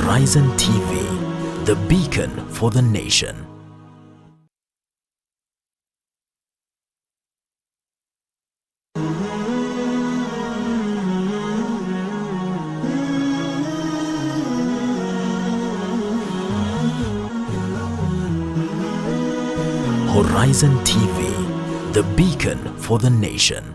Horizontv, the beacon for the nation. Horizontv, the beacon for the nation.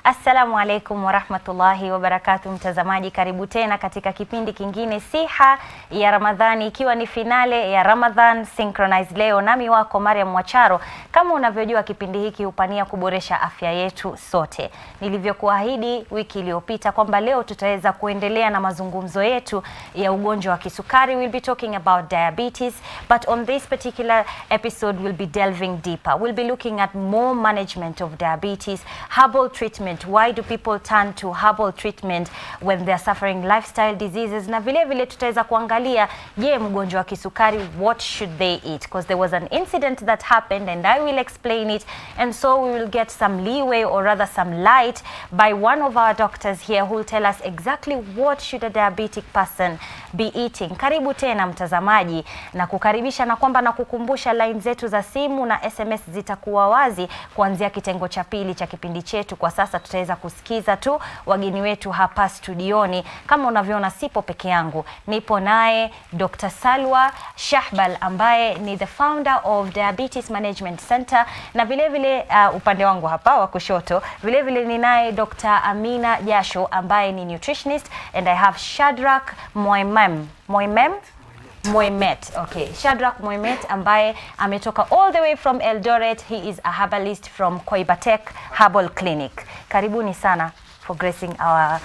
Assalamu alaikum wa rahmatullahi wa barakatuh, mtazamaji, karibu tena katika kipindi kingine Siha ya Ramadhani, ikiwa ni finale ya Ramadhan Synchronised leo, nami wako Mariam Mwacharo. Kama unavyojua, kipindi hiki hupania kuboresha afya yetu sote. Nilivyokuahidi wiki iliyopita kwamba leo tutaweza kuendelea na mazungumzo yetu ya ugonjwa wa kisukari. We'll be talking about diabetes, but on this particular episode we'll be delving deeper. We'll be looking at more management of diabetes, herbal treatment. Why do people turn to herbal treatment when they're suffering lifestyle diseases? Na vile vile tutaweza kuangalia, je, mgonjwa wa kisukari, what should they eat? Because there was an incident that happened and I will explain it, and so we will get some leeway, or rather some light, by one of our doctors here who will tell us exactly what should a diabetic person be eating. Karibu tena mtazamaji, na kukaribisha na kwamba na kukumbusha line zetu za simu na SMS zitakuwa wazi kuanzia kitengo cha pili cha kipindi chetu. Kwa sasa tutaweza kusikiza tu wageni wetu hapa studioni. Kama unavyoona, sipo peke yangu, nipo naye Dr Salwa Shahbal ambaye ni the founder of Diabetes Management Center, na vile vile upande wangu hapa wa kushoto vile vile ni naye Dr Amina Jasho ambaye ni nutritionist, and I have Shadrack Moimet. Okay, Shadrack Moimet ambaye ametoka all the way from Eldoret. He is a herbalist from Koibatek Herbal Clinic. Karibuni sana for gracing our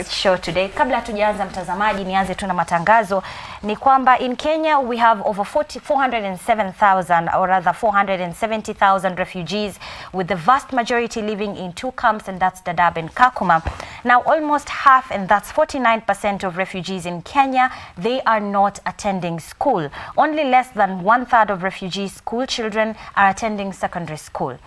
show today. Kabla hatujaanza mtazamaji, nianze tu na matangazo. Ni kwamba in Kenya we have over 407,000 or rather 470,000 refugees, with the vast majority living in two camps, and that's Dadaab and Kakuma. Now almost half, and that's 49% of refugees in Kenya, they are not attending school. Only less than 1/3 of refugee school children are attending secondary school.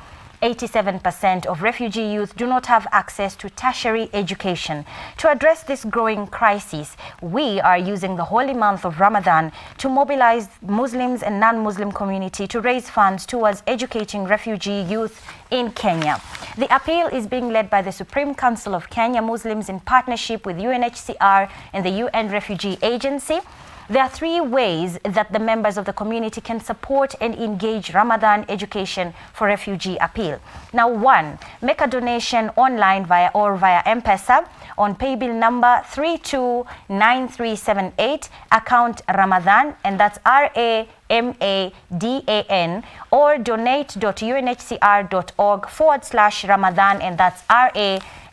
87% of refugee youth do not have access to tertiary education. To address this growing crisis, we are using the holy month of Ramadan to mobilize Muslims and non-Muslim community to raise funds towards educating refugee youth in Kenya. The appeal is being led by the Supreme Council of Kenya Muslims in partnership with UNHCR and the UN Refugee Agency. There are three ways that the members of the community can support and engage Ramadan education for refugee appeal. Now, 1, make a donation online via M-Pesa on paybill number 329378, account Ramadan, and that's RAMADAN, or donate.unhcr.org/Ramadan, and that's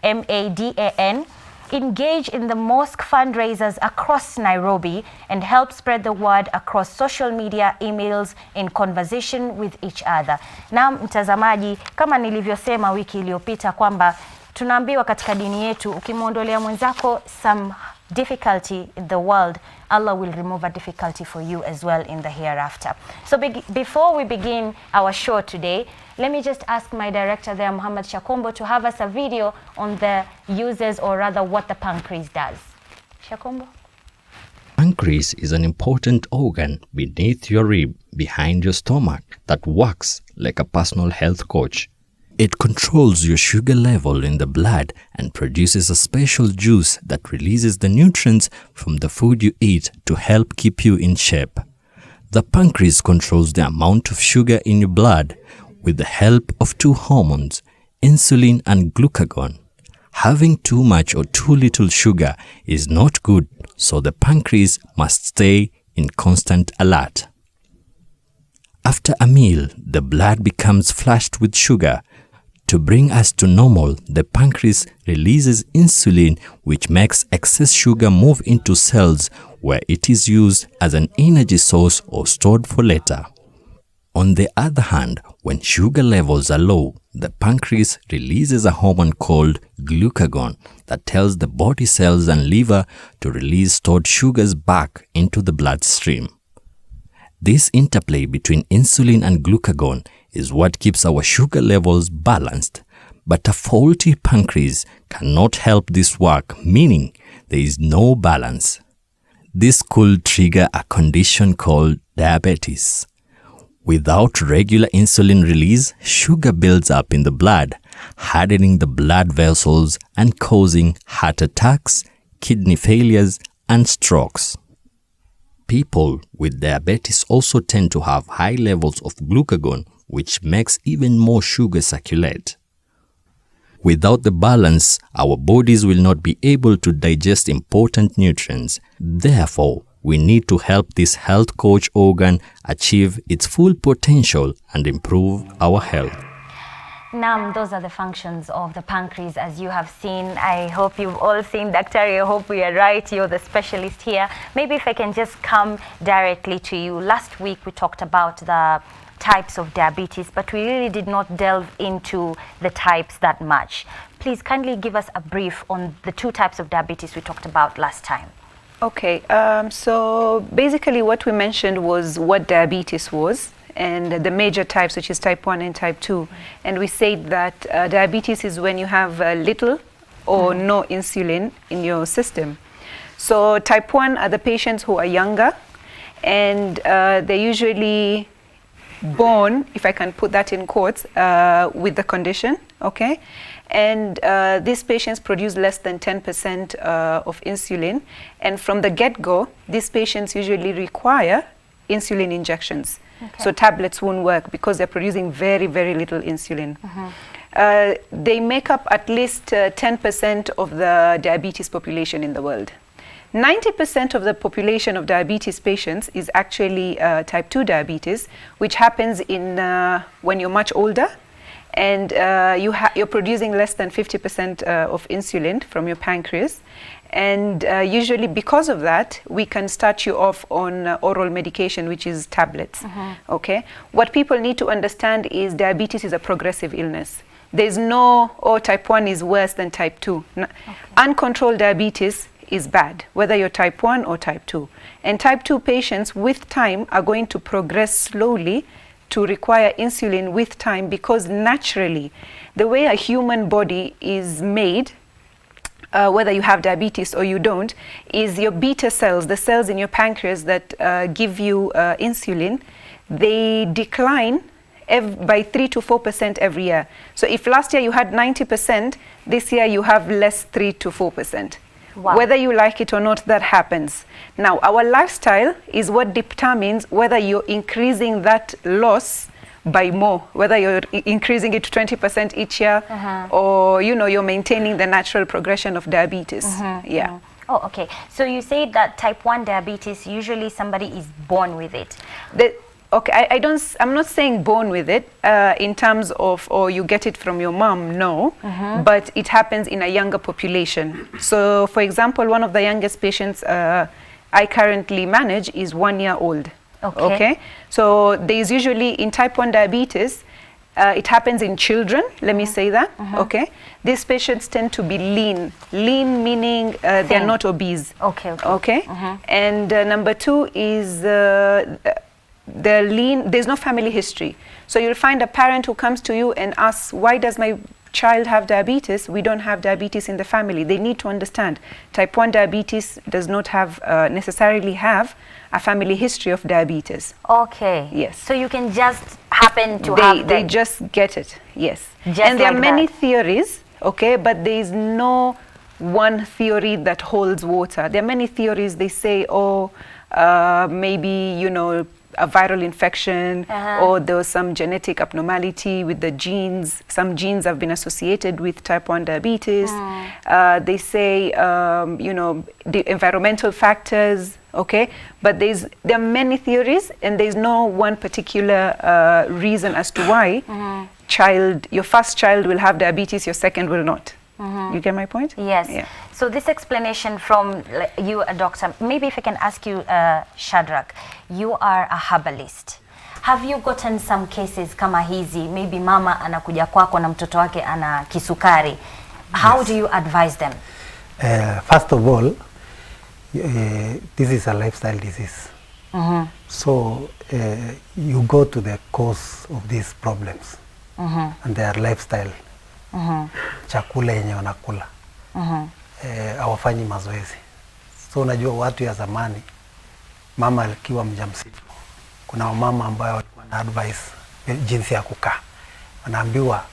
RAMADAN. Engage in the mosque fundraisers across Nairobi and help spread the word across social media, emails, in conversation with each other. Na mtazamaji, kama nilivyosema wiki iliyopita kwamba tunaambiwa katika dini yetu, ukimwondolea mwenzako some difficulty in the world, Allah will remove a difficulty for you as well in the hereafter. So before we begin our show today, let me just ask my director there, Muhammad Shakombo, to have us a video on the uses, or rather what the pancreas does. Shakombo? Pancreas is an important organ beneath your rib, behind your stomach, that works like a personal health coach. It controls your sugar level in the blood and produces a special juice that releases the nutrients from the food you eat to help keep you in shape. The pancreas controls the amount of sugar in your blood with the help of two hormones, insulin and glucagon. Having too much or too little sugar is not good, so the pancreas must stay in constant alert. After a meal, the blood becomes flushed with sugar. To bring us to normal, the pancreas releases insulin, which makes excess sugar move into cells where it is used as an energy source or stored for later. On the other hand, when sugar levels are low, the pancreas releases a hormone called glucagon that tells the body cells and liver to release stored sugars back into the bloodstream. This interplay between insulin and glucagon is what keeps our sugar levels balanced. But a faulty pancreas cannot help this work, meaning there is no balance. This could trigger a condition called diabetes. Without regular insulin release, sugar builds up in the blood, hardening the blood vessels and causing heart attacks, kidney failures, and strokes. People with diabetes also tend to have high levels of glucagon, which makes even more sugar circulate. Without the balance, our bodies will not be able to digest important nutrients. Therefore, we need to help this health coach organ achieve its full potential and improve our health. Now, those are the functions of the pancreas as you have seen. I hope you've all seen, Dr. I hope we are right. You're the specialist here. Maybe if I can just come directly to you. Last week we talked about the types of diabetes, but we really did not delve into the types that much. Please kindly give us a brief on the two types of diabetes we talked about last time. Okay, so basically what we mentioned was what diabetes was and the major types, which is type 1 and type 2. And we said that diabetes is when you have little or no insulin in your system. So type 1 are the patients who are younger, and they're usually born, if I can put that in quotes, with the condition, okay? And these patients produce less than 10% of insulin. And from the get-go, these patients usually require insulin injections. Okay. So tablets won't work because they're producing very, very little insulin. They make up at least 10% of the diabetes population in the world. 90% of the population of diabetes patients is actually type 2 diabetes, which happens in when you're much older, and you're producing less than 50% of insulin from your pancreas. And usually because of that, we can start you off on oral medication, which is tablets. Okay. What people need to understand is diabetes is a progressive illness. There's no, oh, type 1 is worse than type 2. No. Okay. Uncontrolled diabetes is bad, whether you're type 1 or type 2. And type 2 patients with time are going to progress slowly to require insulin with time, because naturally, the way a human body is made, whether you have diabetes or you don't, is your beta cells, the cells in your pancreas that give you insulin, they decline by 3 to 4% every year. So if last year you had 90%, this year you have less 3 to 4%. Wow. Whether you like it or not, that happens. Now, our lifestyle is what determines whether you're increasing that loss by more, whether you're increasing it to 20% each year, or you're maintaining the natural progression of diabetes. Yeah. Oh, okay. So you say that type 1 diabetes, usually somebody is born with it. Okay, I'm not saying born with it in terms of, or you get it from your mom, no, but it happens in a younger population. So, for example, one of the youngest patients I currently manage is 1 year old. Okay. So there's usually, in type 1 diabetes, it happens in children, let me say that, okay? These patients tend to be lean. Lean meaning they're not obese. Okay. And number 2 is they're lean, there's no family history. So you'll find a parent who comes to you and asks, why does my child have diabetes? We don't have diabetes in the family. They need to understand type 1 diabetes does not have necessarily have a family history of diabetes. Okay. Yes. So you can just happen to have they just get it. Yes. Just and there like are many that. theories, okay, but there is no one theory that holds water. There are many theories. They say, oh, maybe, a viral infection, or there was some genetic abnormality with the genes. Some genes have been associated with type 1 diabetes. They say, the environmental factors, okay? But there are many theories, and there's no one particular reason as to why your first child will have diabetes, your second will not. You get my point? Yes. Yeah. So this explanation from you, a doctor, maybe if I can ask you, Shadrack, you are a herbalist. Have you gotten some cases kama hizi, maybe mama anakuja kwako na mtoto wake ana kisukari? How do you advise them? First of all, this is a lifestyle disease. So you go to the cause of these problems and their lifestyle. Chakula yenye wanakula. Hawafanyi mazoezi. So unajua watu ya zamani, mama alikiwa mjamzito, kuna wamama ambao walikuwa na advice jinsi ya kukaa. Wanaambiwa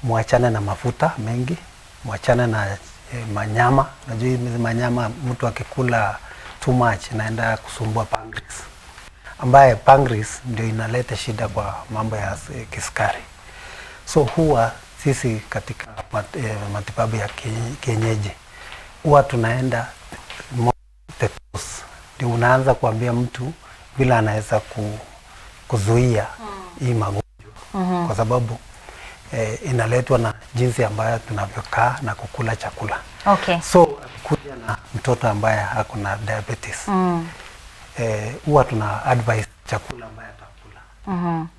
muachane na mafuta mengi, muachane na manyama. Unajua hizi manyama mtu akikula too much inaenda kusumbua pancreas, ambaye pancreas ndio inaleta shida kwa mambo ya kisukari. So huwa sisi katika matibabu ya kienyeji huwa tunaenda ndio unaanza kuambia mtu vile anaweza kuzuia hii magonjwa kwa sababu inaletwa na jinsi ambayo tunavyokaa na kukula chakula. Okay. So kuja na mtoto ambaye hako na diabetes huwa tuna advise chakula ambaye atakula.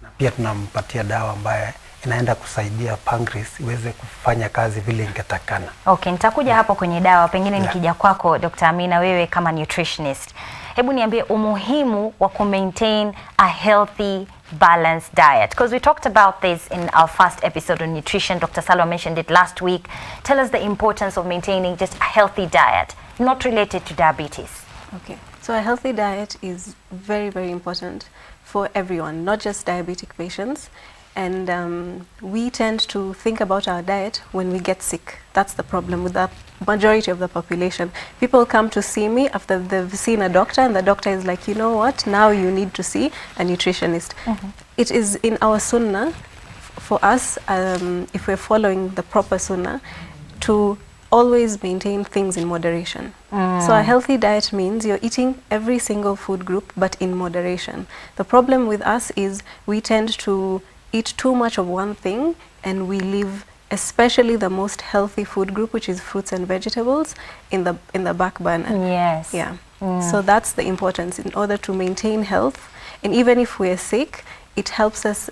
Na pia tunampatia dawa ambaye inaenda kusaidia pancreas iweze kufanya kazi vile ingetakana. Okay, nitakuja hapo kwenye dawa. Pengine nikija kwako Dr. Amina, wewe kama nutritionist, hebu niambie umuhimu wa maintain a healthy balanced diet, because we talked about this in our first episode on nutrition. Dr. Salwa mentioned it last week. Tell us the importance of maintaining just a healthy diet, not related to diabetes. Okay, so a healthy diet is very, very important for everyone, not just diabetic patients. And we tend to think about our diet when we get sick. That's the problem with the majority of the population. People come to see me after they've seen a doctor, and the doctor is like, you know what, now you need to see a nutritionist. It is in our sunnah for us, if we're following the proper sunnah, to always maintain things in moderation. So a healthy diet means you're eating every single food group, but in moderation. The problem with us is we tend to eat too much of one thing, and we leave especially the most healthy food group, which is fruits and vegetables, in the back burner. Yes. Yeah. So that's the importance in order to maintain health. And even if we're sick, it helps us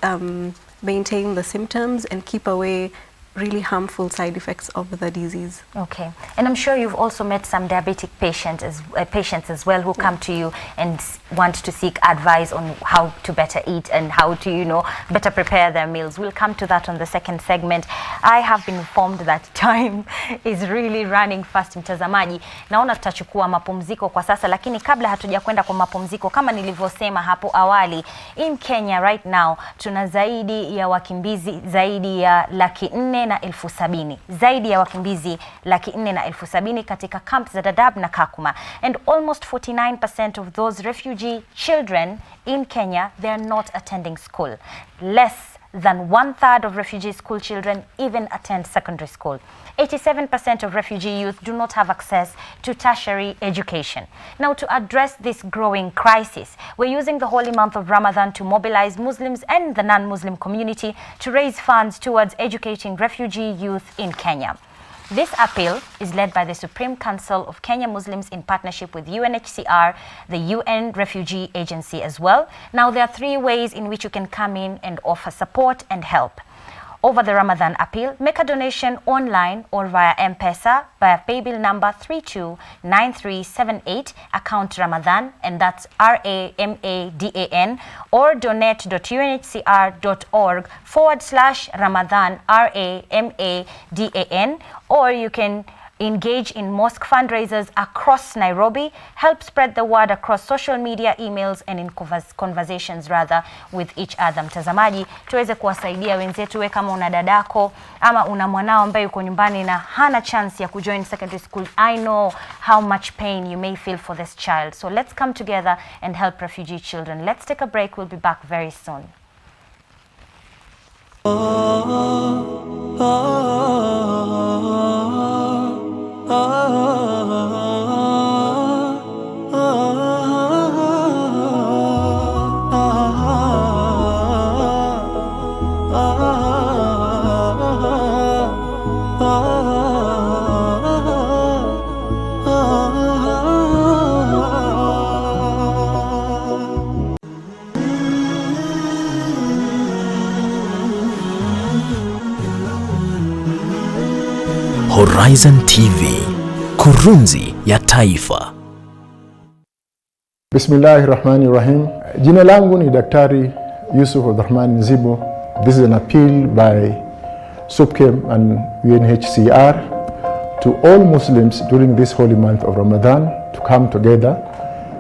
maintain the symptoms and keep away really harmful side effects of the disease. Okay, and I'm sure you've also met some diabetic patients as well who come to you and want to seek advice on how to better eat and how to, you know, better prepare their meals. We'll come to that on the second segment. I have been informed that time is really running fast, mtazamaji. Naona tutachukua mapumziko kwa sasa, lakini kabla hatuja kwenda kwa mapumziko, kama nilivyosema hapo awali, in Kenya right now tuna zaidi ya wakimbizi zaidi ya 470,000, zaidi ya wakimbizi 470,000 katika camps za Dadaab na Kakuma, and almost 49% of those refugee children in Kenya, they are not attending school. Less than 1/3 of refugee school children even attend secondary school. 87% of refugee youth do not have access to tertiary education. Now, to address this growing crisis, we're using the holy month of Ramadan to mobilize Muslims and the non-Muslim community to raise funds towards educating refugee youth in Kenya. This appeal is led by the Supreme Council of Kenya Muslims in partnership with UNHCR, the UN Refugee Agency as well. Now, there are 3 ways in which you can come in and offer support and help. Over the Ramadan appeal, make a donation online or via M-Pesa via paybill number 329378, account Ramadan, and that's RAMADAN, or donate.unhcr.org/Ramadan, RAMADAN, or you can engage in mosque fundraisers across Nairobi, help spread the word across social media, emails, and in conversations rather with each other. Mtazamaji, tuweze kuwasaidia wenzetu. We kama una dadako ama una mwanao ambaye yuko nyumbani na hana chance ya kujoin secondary school, I know how much pain you may feel for this child. So let's come together and help refugee children. Let's take a break. We'll be back very soon. Horizon TV, kurunzi ya taifa. Bismillahirrahmanirrahim. Jina langu ni Daktari Yusuf Abdurrahman Nzibo. This is an appeal by SUPKEM and UNHCR to all Muslims during this holy month of Ramadan to come together,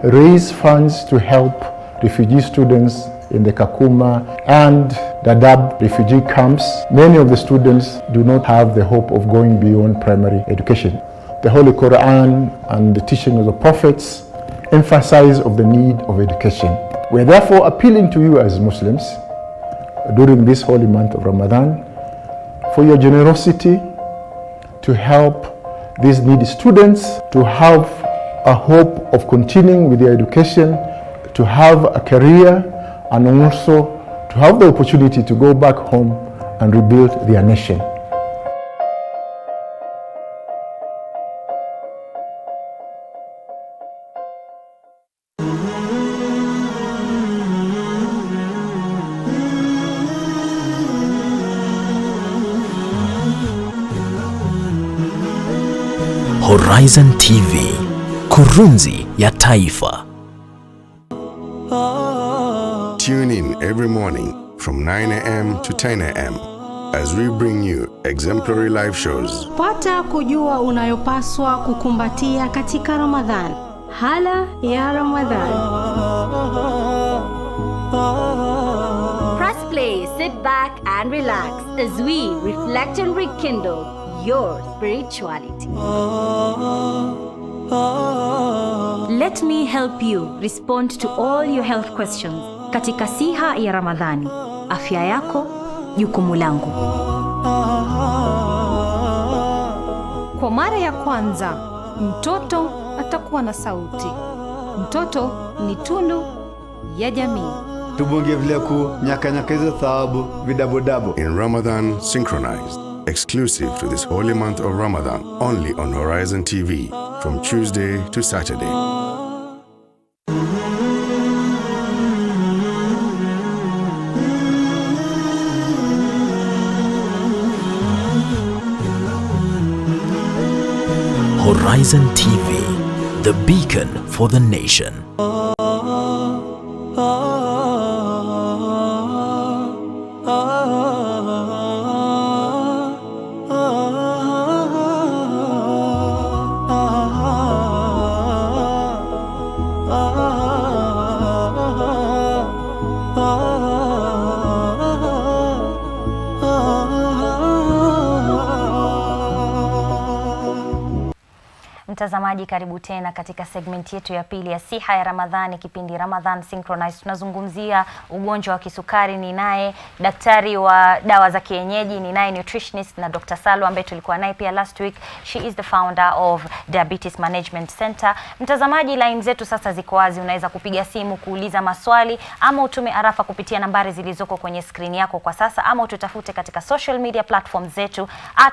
raise funds to help refugee students in the Kakuma and Dadaab refugee camps. Many of the students do not have the hope of going beyond primary education. The Holy Quran and the teaching of the prophets emphasize of the need of education. We are therefore appealing to you as Muslims during this holy month of Ramadan for your generosity to help these needy students to have a hope of continuing with their education, to have a career, and also to have the opportunity to go back home and rebuild their nation. Horizon TV, kurunzi ya taifa. Tune in every morning from 9 a.m. to 10 a.m. as we bring you exemplary live shows. Pata kujua unayopaswa kukumbatia katika Ramadhan. Hala ya Ramadhan. Press play, sit back and relax as we reflect and rekindle your spirituality. Let me help you respond to all your health questions katika Siha ya Ramadhani. Afya yako, jukumu langu. Kwa mara ya kwanza, mtoto atakuwa na sauti. Mtoto ni tunu ya jamii. Tubonge vile ku nyaka hizo thawabu vidabo-dabo. In Ramadan Synchronised, exclusive to this holy month of Ramadan, only on Horizon TV, from Tuesday to Saturday. Horizon TV, the beacon for the nation. Mtazamaji, karibu tena katika segment yetu ya pili ya Siha ya Ramadhani, kipindi Ramadhan Synchronized. Tunazungumzia ugonjwa wa kisukari. Ni naye daktari wa dawa za kienyeji, ni naye nutritionist na Dr Salwa ambaye tulikuwa naye pia last week. She is the founder of Diabetes Management Center. Mtazamaji, line zetu sasa ziko wazi. Unaweza kupiga simu kuuliza maswali ama utume arafa kupitia nambari zilizoko kwenye screen yako kwa sasa, ama ututafute katika social media platforms zetu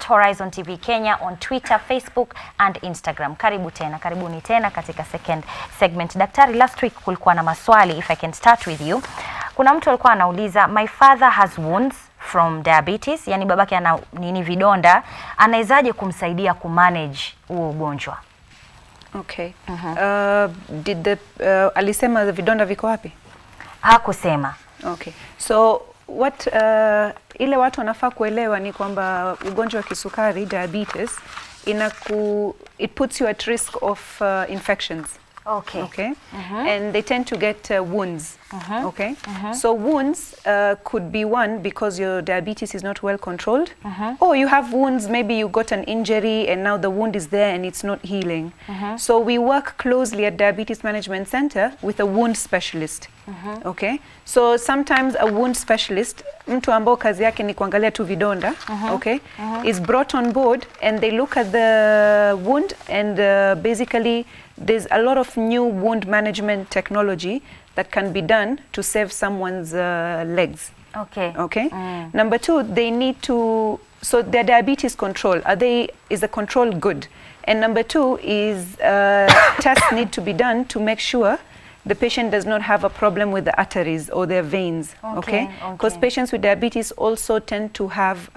@Horizontv Kenya on Twitter, Facebook and Instagram. Karibuni tena katika second segment. Daktari, last week kulikuwa na maswali, if I can start with you. Kuna mtu alikuwa anauliza, my father has wounds from diabetes, yani babake ana vidonda, anawezaje kumsaidia kumanage huo ugonjwa? Okay. Alisema vidonda viko wapi? Hakusema. Okay. So what ile watu wanafaa kuelewa ni kwamba ugonjwa wa kisukari, diabetes, it puts you at risk of infections. Okay. Okay. And they tend to get wounds. Okay. So wounds could be one because your diabetes is not well controlled, or you have wounds, maybe you got an injury and now the wound is there and it's not healing. So we work closely at Diabetes Management Center with a wound specialist. Okay. So sometimes a wound specialist, mtu ambao kazi yake ni kuangalia tu vidonda, okay, is brought on board and they look at the wound and basically there's a lot of new wound management technology that can be done to save someone's legs. Okay. Okay. Number two, they need to, so their diabetes control, is the control good? And number two is tests need to be done to make sure the patient does not have a problem with the arteries or their veins. Okay. Because patients with diabetes also tend to have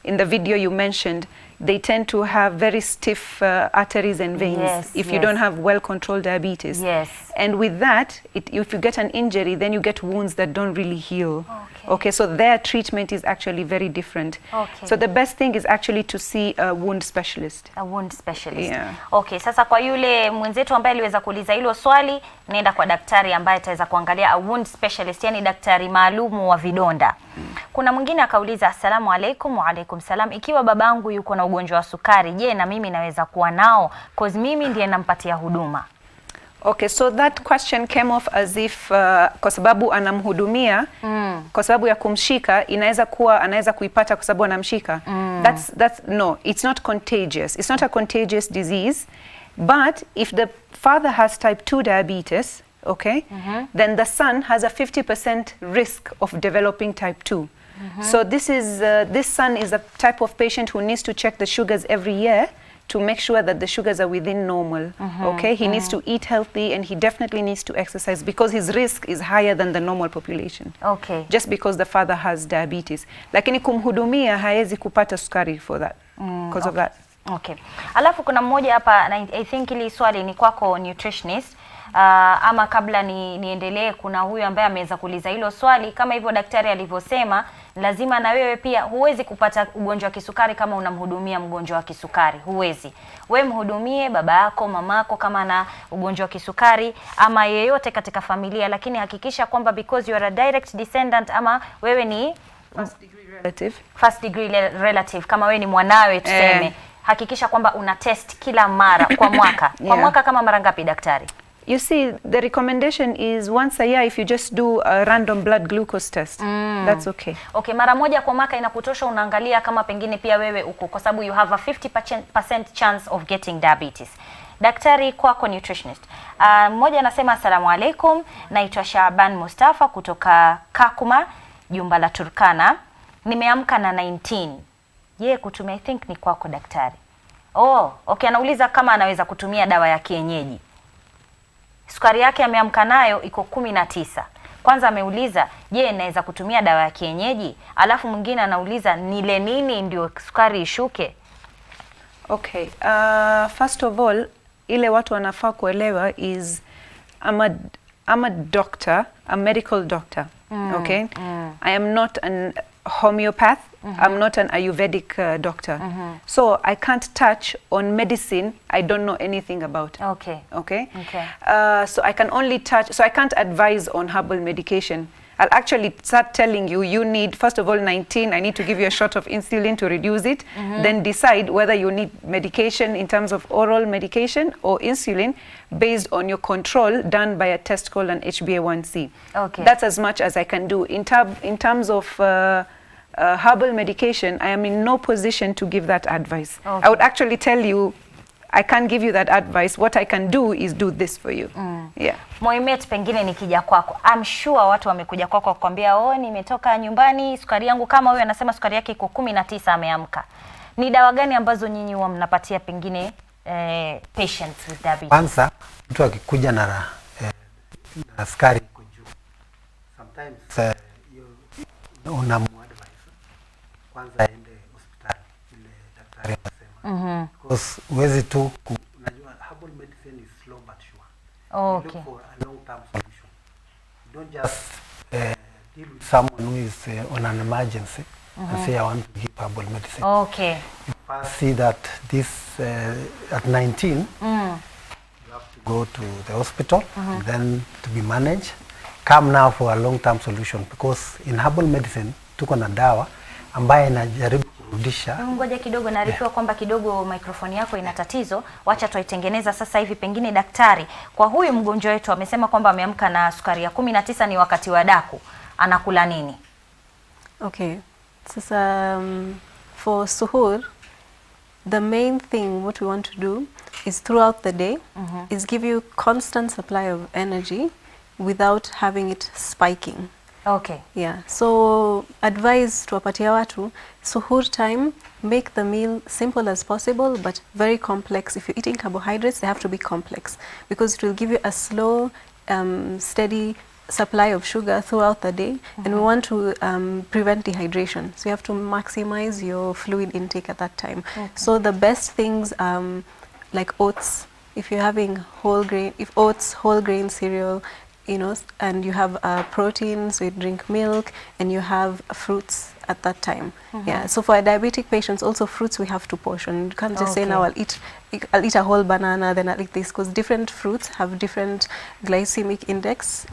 in the video you mentioned, they tend to have very stiff arteries and veins if you don't have well-controlled diabetes. And with that, if you get an injury, then you get wounds that don't really heal. Okay, so their treatment is actually very different. So the best thing is actually to see a wound specialist. A wound specialist. Okay, sasa kwa yule mwenzetu ambaye aliweza kuuliza hilo swali, nenda kwa daktari ambaye ataweza kuangalia, a wound specialist, yani daktari maalumu wa vidonda. Kuna mwingine akauliza, assalamu alaikum. Wa alaikum salam, ikiwa babangu yuko na ugonjwa wa sukari, je, na mimi naweza kuwa nao? Cause mimi ndiye nampatia huduma. Okay, so that question came off as if kwa sababu anamhudumia, kwa sababu ya kumshika, inaweza kuwa anaweza kuipata kwa sababu anamshika. No, it's not contagious. It's not a contagious disease. But if the father has type 2 diabetes, okay, then the son has a 50% risk of developing type 2. So this son is a type of patient who needs to check the sugars every year to make sure that the sugars are within normal. Okay, he needs to eat healthy, and he definitely needs to exercise because his risk is higher than the normal population. Okay. Just because the father has diabetes. Lakini kumhudumia haezi kupata sukari for that, because of that. Okay. Alafu kuna mmoja hapa, I think ili swali ni kwako nutritionist. Ama kabla niendelee, kuna huyu ambaye ameweza kuuliza hilo swali, kama hivyo daktari alivyosema, lazima na wewe pia huwezi kupata ugonjwa wa kisukari kama unamhudumia mgonjwa wa kisukari. Huwezi. Wewe mhudumie baba yako, mamako kama na ugonjwa wa kisukari, ama yeyote katika familia, lakini hakikisha kwamba because you are a direct descendant, ama wewe ni first degree relative, kama wewe ni mwanawe tuseme, hakikisha kwamba una test kila mara kwa mwaka. Kwa mwaka kama mara ngapi daktari? You see, the recommendation is once a year if you just do a random blood glucose test. That's okay. Okay, mara moja kwa mwaka inakutosha, unaangalia kama pengine pia wewe uko, kwa sababu you have a 50% chance of getting diabetes. Daktari, kwako nutritionist. Mmoja anasema, assalamu alaikum, naitwa Shaban Mustafa kutoka Kakuma, jumba la Turkana. Nimeamka na 19. Je, kutumia, I think ni kwako daktari. Okay, anauliza kama anaweza kutumia dawa ya kienyeji. Sukari yake ameamka nayo iko 19. Kwanza ameuliza, je, naweza kutumia dawa ya kienyeji? Alafu mwingine anauliza, nile nini ndio sukari ishuke? Okay, first of all, ile watu wanafaa kuelewa is I'm a doctor, a medical doctor. Okay? I am not an homeopath. I'm not an Ayurvedic doctor. So I can't touch on medicine I don't know anything about. Okay. So I can only touch, so I can't advise on herbal medication. I'll actually start telling you, you need, first of all, 19, I need to give you a shot of insulin to reduce it, then decide whether you need medication in terms of oral medication or insulin based on your control done by a test called an HbA1c. Okay. That's as much as I can do. In terms of herbal medication, I am in no position to give that advice. Okay. I would actually tell you, I can't give you that advice. What I can do is do this for you. Yeah. Moimet, pengine nikija kwako, I'm sure watu wamekuja kwako kukwambia, nimetoka nyumbani, sukari yangu, kama huyu anasema sukari yake iko 19, ameamka. Ni dawa gani ambazo nyinyi huwa mnapatia pengine patients with diabetes? Kwanza mtu akikuja na sukari iko juu, sometimes unamuadvise kwanza aende hospitali ile daktari anasema. Because huwezi tu unajua herbal medicine is slow but sure. Okay. Look for a long term solution. You don't just deal with someone who is on an emergency and say I want to give herbal medicine. Okay. You first see that this at 19 you have to go to the hospital and then to be managed. Come now for a long term solution, because in herbal medicine tuko na dawa ambaye inajaribu kurudisha. Ngoja kidogo, naarifiwa kwamba kidogo mikrofoni yako ina tatizo. Wacha tuitengeneza sasa hivi. Pengine daktari, kwa huyu mgonjwa wetu amesema kwamba ameamka na sukari ya 19, ni wakati wa daku. Anakula nini? Okay. Sasa for suhoor, the main thing what we want to do is throughout the day is give you constant supply of energy without having it spiking. Okay. Yeah. So advise tuwapatia watu, suhoor time, make the meal simple as possible but very complex. If you're eating carbohydrates, they have to be complex because it will give you a slow, steady supply of sugar throughout the day, and we want to prevent dehydration. So you have to maximize your fluid intake at that time. So the best things like oats, if you're having whole grain cereal, you know, and you have protein, so you drink milk, and you have fruits at that time. Yeah. So for diabetic patients, also fruits we have to portion. You can't just say now I'll eat a whole banana, then I'll eat this, because different fruits have different glycemic index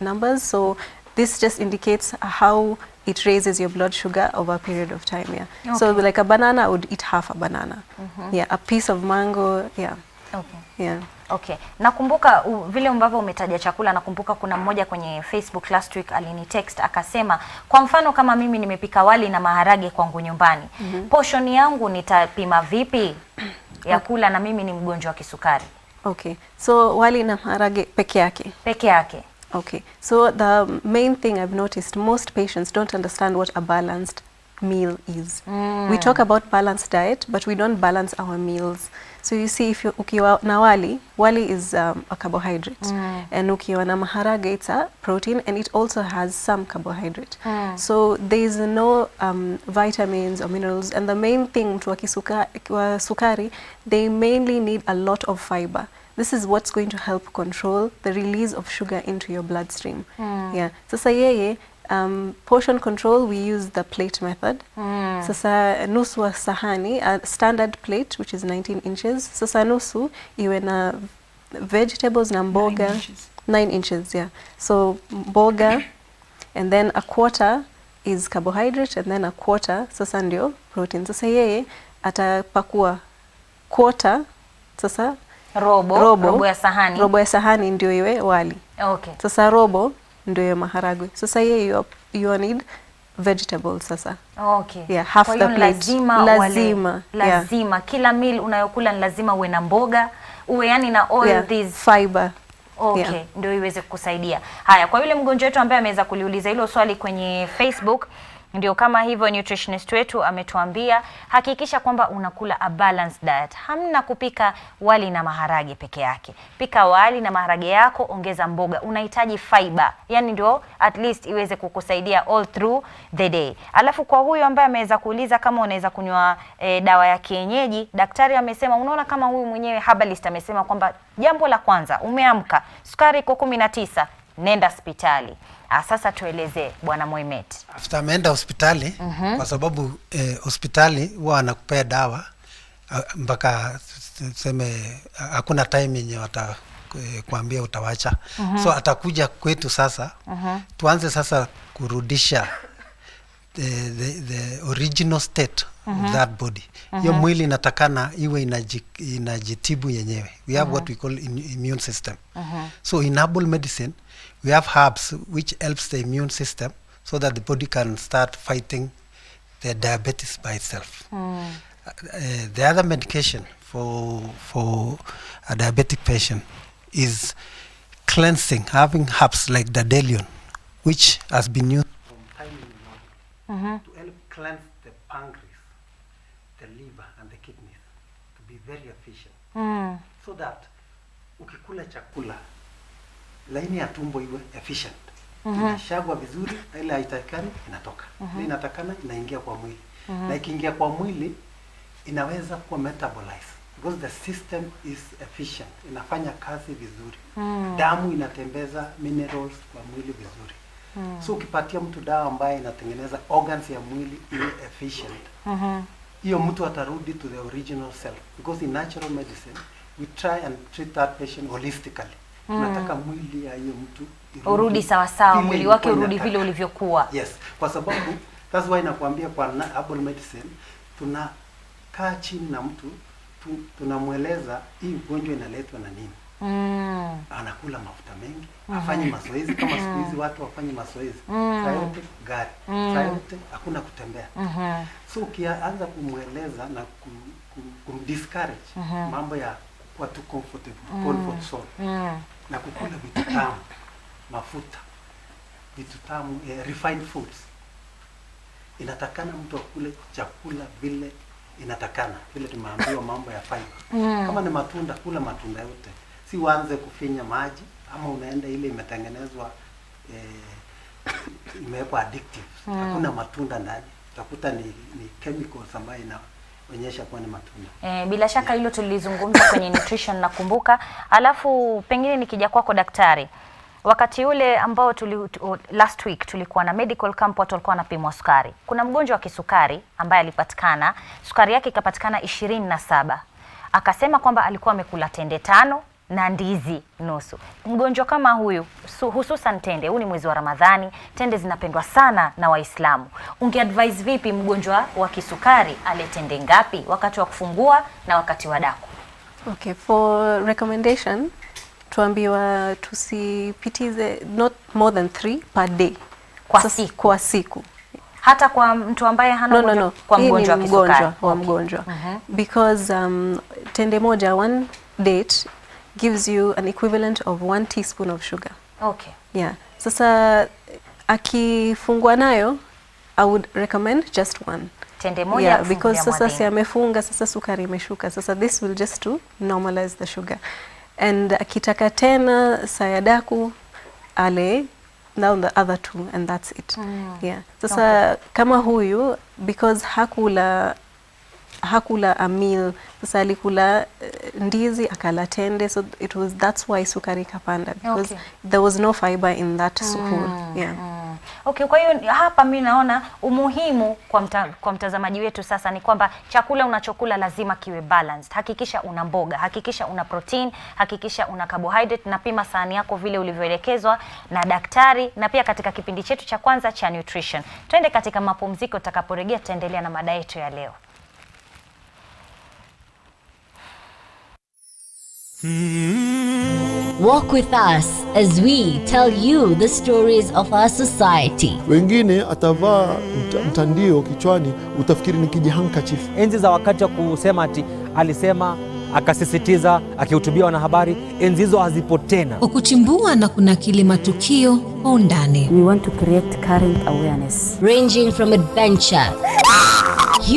numbers. So this just indicates how it raises your blood sugar over a period of time. Yeah. So like a banana, I would eat half a banana. Yeah. A piece of mango. Yeah. Yeah. Okay. Nakumbuka vile ambavyo umetaja chakula, nakumbuka kuna mmoja kwenye Facebook last week alinitext akasema, kwa mfano kama mimi nimepika wali na maharage kwangu nyumbani, portion yangu nitapima vipi ya kula na mimi ni mgonjwa wa kisukari? Okay. So wali na maharage peke yake? Peke yake. Okay. So the main thing I've noticed, most patients don't understand what a balanced meal is. We talk about balanced diet, but we don't balance our meals. So you see, if ukiwa na wali is a carbohydrate, and ukiwa na maharage, it's a protein, and it also has some carbohydrate. So there is no vitamins or minerals, and the main thing mtu wa sukari, they mainly need a lot of fiber. This is what's going to help control the release of sugar into your bloodstream. Yeah. Sasa yeye, portion control, we use the plate method. Sasa nusu wa sahani, a standard plate which is 19 inches. Sasa nusu iwe na vegetables na mboga. 9 inches, yeah. So mboga, and then a quarter is carbohydrate, and then a quarter sasa ndio protein. Sasa yeye atapakua quarter, sasa robo ya sahani. Robo ya sahani ndio iwe wali. Okay. Sasa robo ndio ya maharagwe. Sasa yeye you need vegetables sasa. Okay. Yeah, half the plate. Lazima. Yeah. Kila meal unayokula ni lazima uwe na mboga, uwe yani na all these fiber. Okay, yeah. Ndio iweze kusaidia. Haya, kwa yule mgonjwa wetu ambaye ameweza kuliuliza hilo swali kwenye Facebook, ndio kama hivyo nutritionist wetu ametuambia, hakikisha kwamba unakula a balanced diet. Hamna kupika wali na maharage peke yake. Pika wali na maharage yako, ongeza mboga. Unahitaji fiber. Yani ndio at least iweze kukusaidia all through the day. Alafu kwa huyu ambaye ameweza kuuliza kama unaweza kunywa dawa ya kienyeji, daktari amesema, unaona kama huyu mwenyewe herbalist amesema kwamba jambo la kwanza, umeamka, sukari iko 19, nenda hospitali. Sasa tueleze Bwana Moimet. After ameenda hospitali, kwa sababu hospitali huwa wanakupea dawa mpaka tuseme hakuna time yenye watakwambia utawacha. So atakuja kwetu sasa, tuanze sasa kurudisha the original state of that body. Hiyo mwili inatakana iwe inajitibu yenyewe. We have what we call immune system. So in herbal medicine, we have herbs which helps the immune system so that the body can start fighting the diabetes by itself. The other medication for a diabetic patient is cleansing, having herbs like dandelion, which has been used from time immemorial to help cleanse the pancreas, the liver and the kidneys to be very efficient. So that ukikula chakula, laini ya tumbo iwe efficient. Inashagwa vizuri, ile haitakani inatoka. Ile inatakana inaingia kwa mwili. Na ikiingia kwa mwili inaweza kuwa metabolize because the system is efficient. Inafanya kazi vizuri. Damu inatembeza minerals kwa mwili vizuri. So ukipatia mtu dawa ambaye inatengeneza organs ya mwili iwe efficient, hiyo mtu atarudi to the original self, because in natural medicine we try and treat that patient holistically. Tunataka mwili ya hiyo mtu urudi sawa sawa, mwili wake urudi vile ulivyokuwa. Yes, kwa sababu that's why nakwambia kwa herbal medicine tunakaa chini na mtu tunamweleza hii ugonjwa inaletwa na nini. Anakula mafuta mengi, afanye mazoezi kama siku hizi watu wafanye mazoezi. Saa yote gari, saa yote hakuna kutembea. So ukianza kumweleza na kumdiscourage mambo ya kuwa too comfortable, comfort zone, na kukula vitu tamu, mafuta, vitu tamu, refined foods. Inatakana mtu akule chakula vile inatakana, vile tumeambiwa mambo ya fiber. Kama ni matunda, kula matunda yote. Si uanze kufinya maji, ama unaenda ile imetengenezwa imewekwa addictive. Hakuna matunda ndani. Utakuta ni chemicals ambayo inaonyesha kuwa ni matunda. Bila shaka hilo tulizungumza kwenye nutrition nakumbuka. Alafu pengine nikija kwako daktari. Wakati ule ambao last week tulikuwa na medical camp, watu walikuwa wanapimwa sukari. Kuna mgonjwa wa kisukari ambaye alipatikana, sukari yake ikapatikana 27. Akasema kwamba alikuwa amekula tende 5 na ndizi nusu. Mgonjwa kama huyu, hususan tende, huu ni mwezi wa Ramadhani, tende zinapendwa sana na Waislamu. Ungeadvise vipi mgonjwa wa kisukari ale tende ngapi wakati wa kufungua na wakati wa daku? Okay, for recommendation, tuambiwa tusipitize not more than 3 per day. Kwa siku. Hata kwa mtu ambaye hana no. Kwa mgonjwa wa kisukari. Mgonjwa. Because tende moja, 1 date gives you an equivalent of 1 teaspoon of sugar. Okay. Yeah. Sasa akifungua nayo, I would recommend just 1. Tende moja. Yeah, because sasa si amefunga, sasa sukari imeshuka. Sasa this will just to normalize the sugar. And akitaka tena sayadaku ale now the other 2 and that's it. Yeah. Sasa kama huyu, because hakula a meal, sasa alikula ndizi akala tende, so that's why sukari kapanda, because there was no fiber in that suhoor. Yeah. Okay, kwa hiyo hapa mimi naona umuhimu kwa mtazamaji wetu sasa ni kwamba chakula unachokula lazima kiwe balanced. Hakikisha una mboga, hakikisha una protein, hakikisha una carbohydrate, na pima sahani yako vile ulivyoelekezwa na daktari, na pia katika kipindi chetu cha kwanza cha nutrition. Twende katika mapumziko, tutakaporejea tutaendelea na mada yetu ya leo. Walk with us as we tell you the stories of our society. Wengine atavaa mtandio kichwani, utafikiri ni kijihandkerchief. Enzi za wakati wa kusema ati alisema, akasisitiza, akihutubia wanahabari, enzi hizo hazipo tena. Kwa kuchimbua na kunakili matukio kwa undani. We want to create current awareness. Ranging from adventure,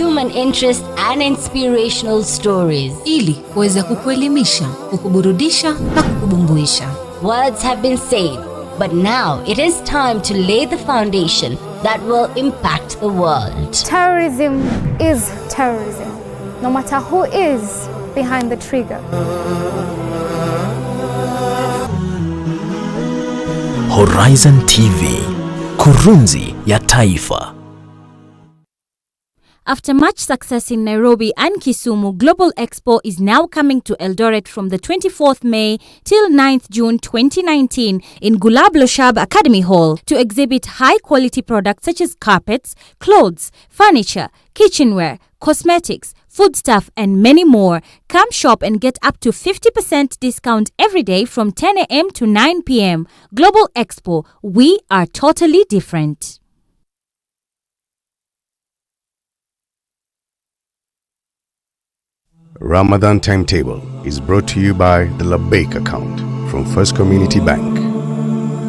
human interest and inspirational stories. Ili kuweza kukuelimisha, kukuburudisha na kukubumbuisha. Words have been said, but now it is time to lay the foundation that will impact the world. Terrorism is terrorism, no matter who is behind the trigger. Horizon TV, kurunzi ya taifa. After much success in Nairobi and Kisumu, Global Expo is now coming to Eldoret from the 24th May till 9th June 2019 in Gulab Loshab Academy Hall to exhibit high-quality products such as carpets, clothes, furniture, kitchenware, cosmetics, foodstuff, and many more. Come shop and get up to 50% discount every day from 10 a.m. to 9 p.m. Global Expo, we are totally different. Ramadan Timetable is brought to you by the Labbaik account from First Community Bank.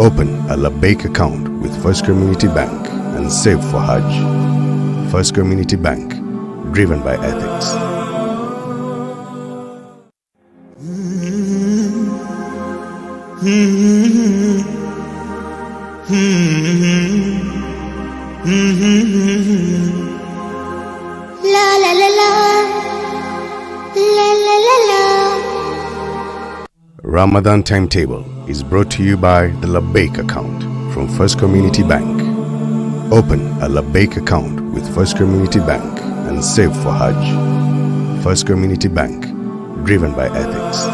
Open a Labbaik account with First Community Bank and save for Hajj. First Community Bank, driven by ethics. La la la la. La la la la. Ramadan Timetable is brought to you by the Labbaik account from First Community Bank. Open a Labbaik account with First Community Bank and save for Hajj. First Community Bank, driven by ethics.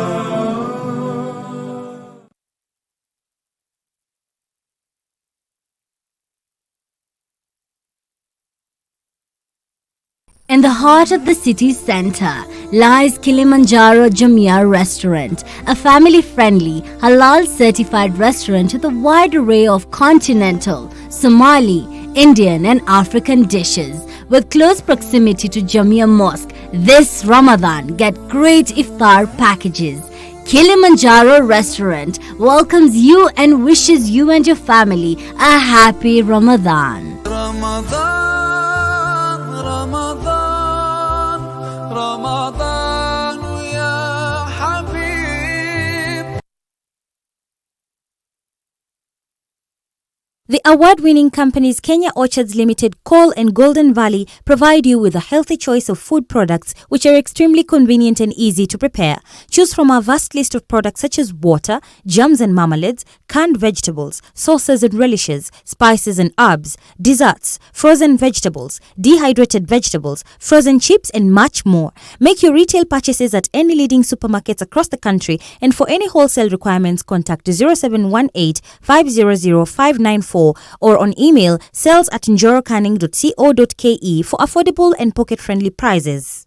In the heart of the city center lies Kilimanjaro Jamia Restaurant, a family-friendly, halal-certified restaurant with a wide array of continental, Somali, Indian and African dishes. With close proximity to Jamia Mosque, this Ramadan get great iftar packages. Kilimanjaro Restaurant welcomes you and wishes you and your family a happy Ramadan. The award-winning companies Kenya Orchards Limited, Cole and Golden Valley provide you with a healthy choice of food products which are extremely convenient and easy to prepare. Choose from our vast list of products such as water, jams and marmalades, canned vegetables, sauces and relishes, spices and herbs, desserts, frozen vegetables, dehydrated vegetables, frozen chips and much more. Make your retail purchases at any leading supermarkets across the country, and for any wholesale requirements contact 0718 500 594 or on email sales@njorocanning.co.ke for affordable and pocket-friendly prices.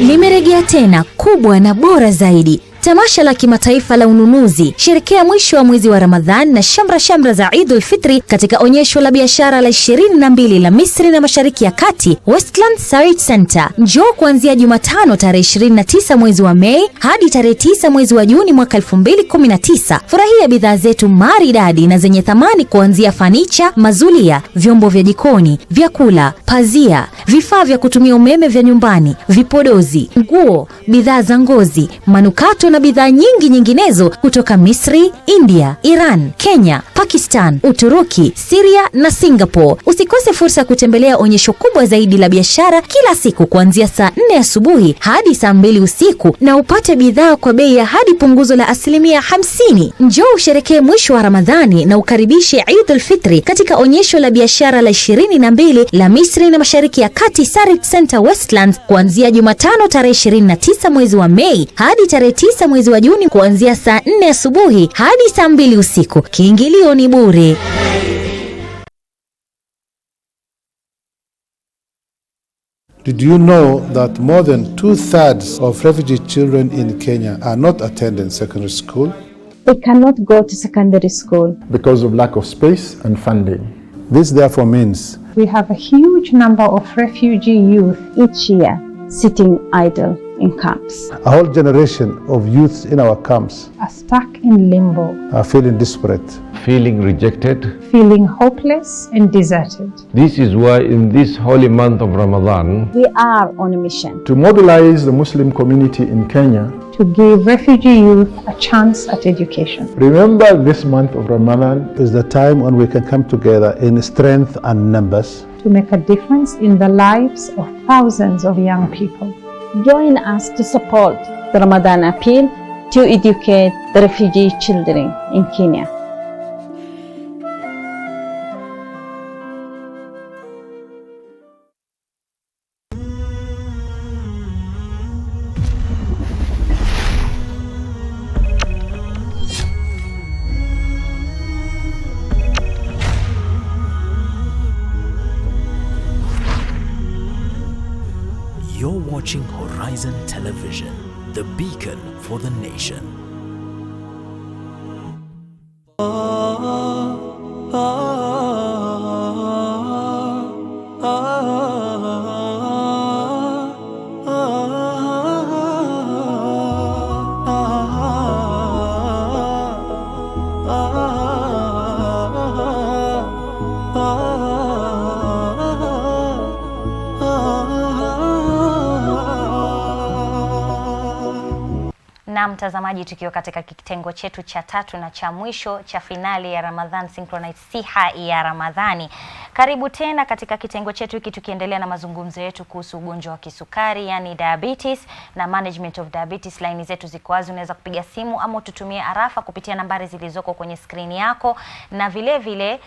Limerejea tena, kubwa na bora zaidi. Tamasha la kimataifa la ununuzi. Sherekea mwisho wa mwezi wa Ramadhan na shamra za Eidul Fitri katika onyesho la biashara la 22 la Misri na Mashariki ya Kati, Westland Sarit Center. Njoo kuanzia Jumatano tarehe 29 mwezi wa Mei hadi tarehe 9 mwezi wa Juni mwaka 2019. Furahia bidhaa zetu maridadi na zenye thamani kuanzia fanicha, mazulia, vyombo vya jikoni, vyakula, pazia, vifaa vya kutumia umeme vya nyumbani, vipodozi, nguo, bidhaa za ngozi, manukato na bidhaa nyinginezo kutoka Misri, India, Iran, Kenya, Pakistan, Uturuki, Syria na Singapore. Usikose fursa ya kutembelea onyesho kubwa zaidi la biashara kila siku kuanzia saa 4 asubuhi hadi saa 2 usiku na upate bidhaa kwa bei ya hadi punguzo la 50%. Njoo usherekee mwisho wa Ramadhani na ukaribishe Eidul Fitri katika onyesho la biashara la 22 la Misri na Mashariki ya Kati, Sarit Center Westlands, kuanzia Jumatano tarehe 29 mwezi wa Mei hadi tarehe 9 mwezi wa Juni kuanzia saa 4 asubuhi hadi saa 2 usiku. Kiingilio ni bure. Did you know that more than 2/3 of refugee children in Kenya are not attending secondary school? They cannot go to secondary school Because of lack of space and funding. This therefore means we have a huge number of refugee youth each year sitting idle in camps, a whole generation of youths in our camps are stuck in limbo, are feeling desperate, feeling rejected, feeling hopeless and deserted. This is why in this holy month of Ramadan, we are on a mission to mobilize the Muslim community in Kenya to give refugee youth a chance at education. Remember, this month of Ramadan is the time when we can come together in strength and numbers to make a difference in the lives of thousands of young people. Join us to support the Ramadan appeal to educate the refugee children in Kenya. You're watching Horizon Television, the beacon for the nation. Na mtazamaji, tukiwa katika kitengo chetu cha 3 na cha mwisho cha finali ya Ramadhan Synchronised Siha ya Ramadhani. Karibu tena katika kitengo chetu hiki, tukiendelea na mazungumzo yetu kuhusu ugonjwa wa kisukari, yani diabetes na management of diabetes. Line zetu ziko wazi, unaweza kupiga simu ama tutumie arafa kupitia nambari zilizoko kwenye skrini yako, na vile vile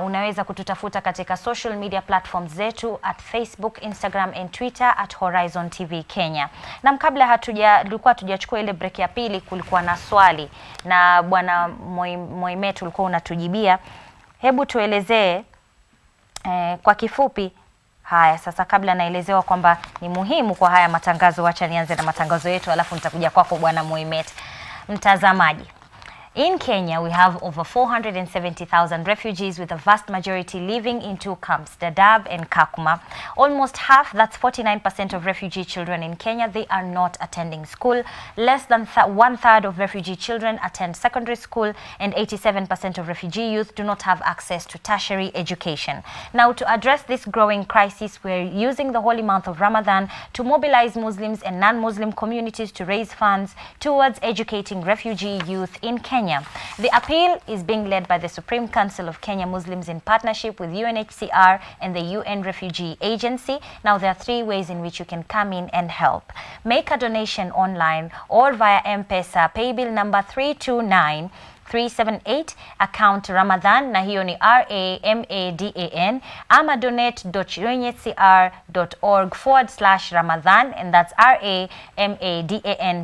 unaweza kututafuta katika social media platforms zetu at Facebook, Instagram and Twitter at Horizontv Kenya. Na kabla hatujachukua ile break ya pili, kulikuwa na swali na bwana Moimet ulikuwa unatujibia. Hebu tuelezee kwa kifupi. Haya, sasa kabla naelezewa kwamba ni muhimu kwa haya matangazo, acha nianze na matangazo yetu alafu nitakuja kwako bwana Moimet. Mtazamaji, in Kenya, we have over 470,000 refugees, with a vast majority living in 2 camps, Dadaab and Kakuma. Almost half, that's 49% of refugee children in Kenya, they are not attending school. Less than 1/3 of refugee children attend secondary school, and 87% of refugee youth do not have access to tertiary education. Now, to address this growing crisis, we're using the holy month of Ramadan to mobilize Muslims and non-Muslim communities to raise funds towards educating refugee youth in Kenya. Kenya. The appeal is being led by the Supreme Council of Kenya Muslims in partnership with UNHCR and the UN Refugee Agency. Now, there are 3 ways in which you can come in and help. Make a donation online or via M-Pesa, paybill number 329378, account Ramadhan, na hiyo ni RAMADAN, ama donate.unhcr.org/Ramadhan, and that's RAMADAN.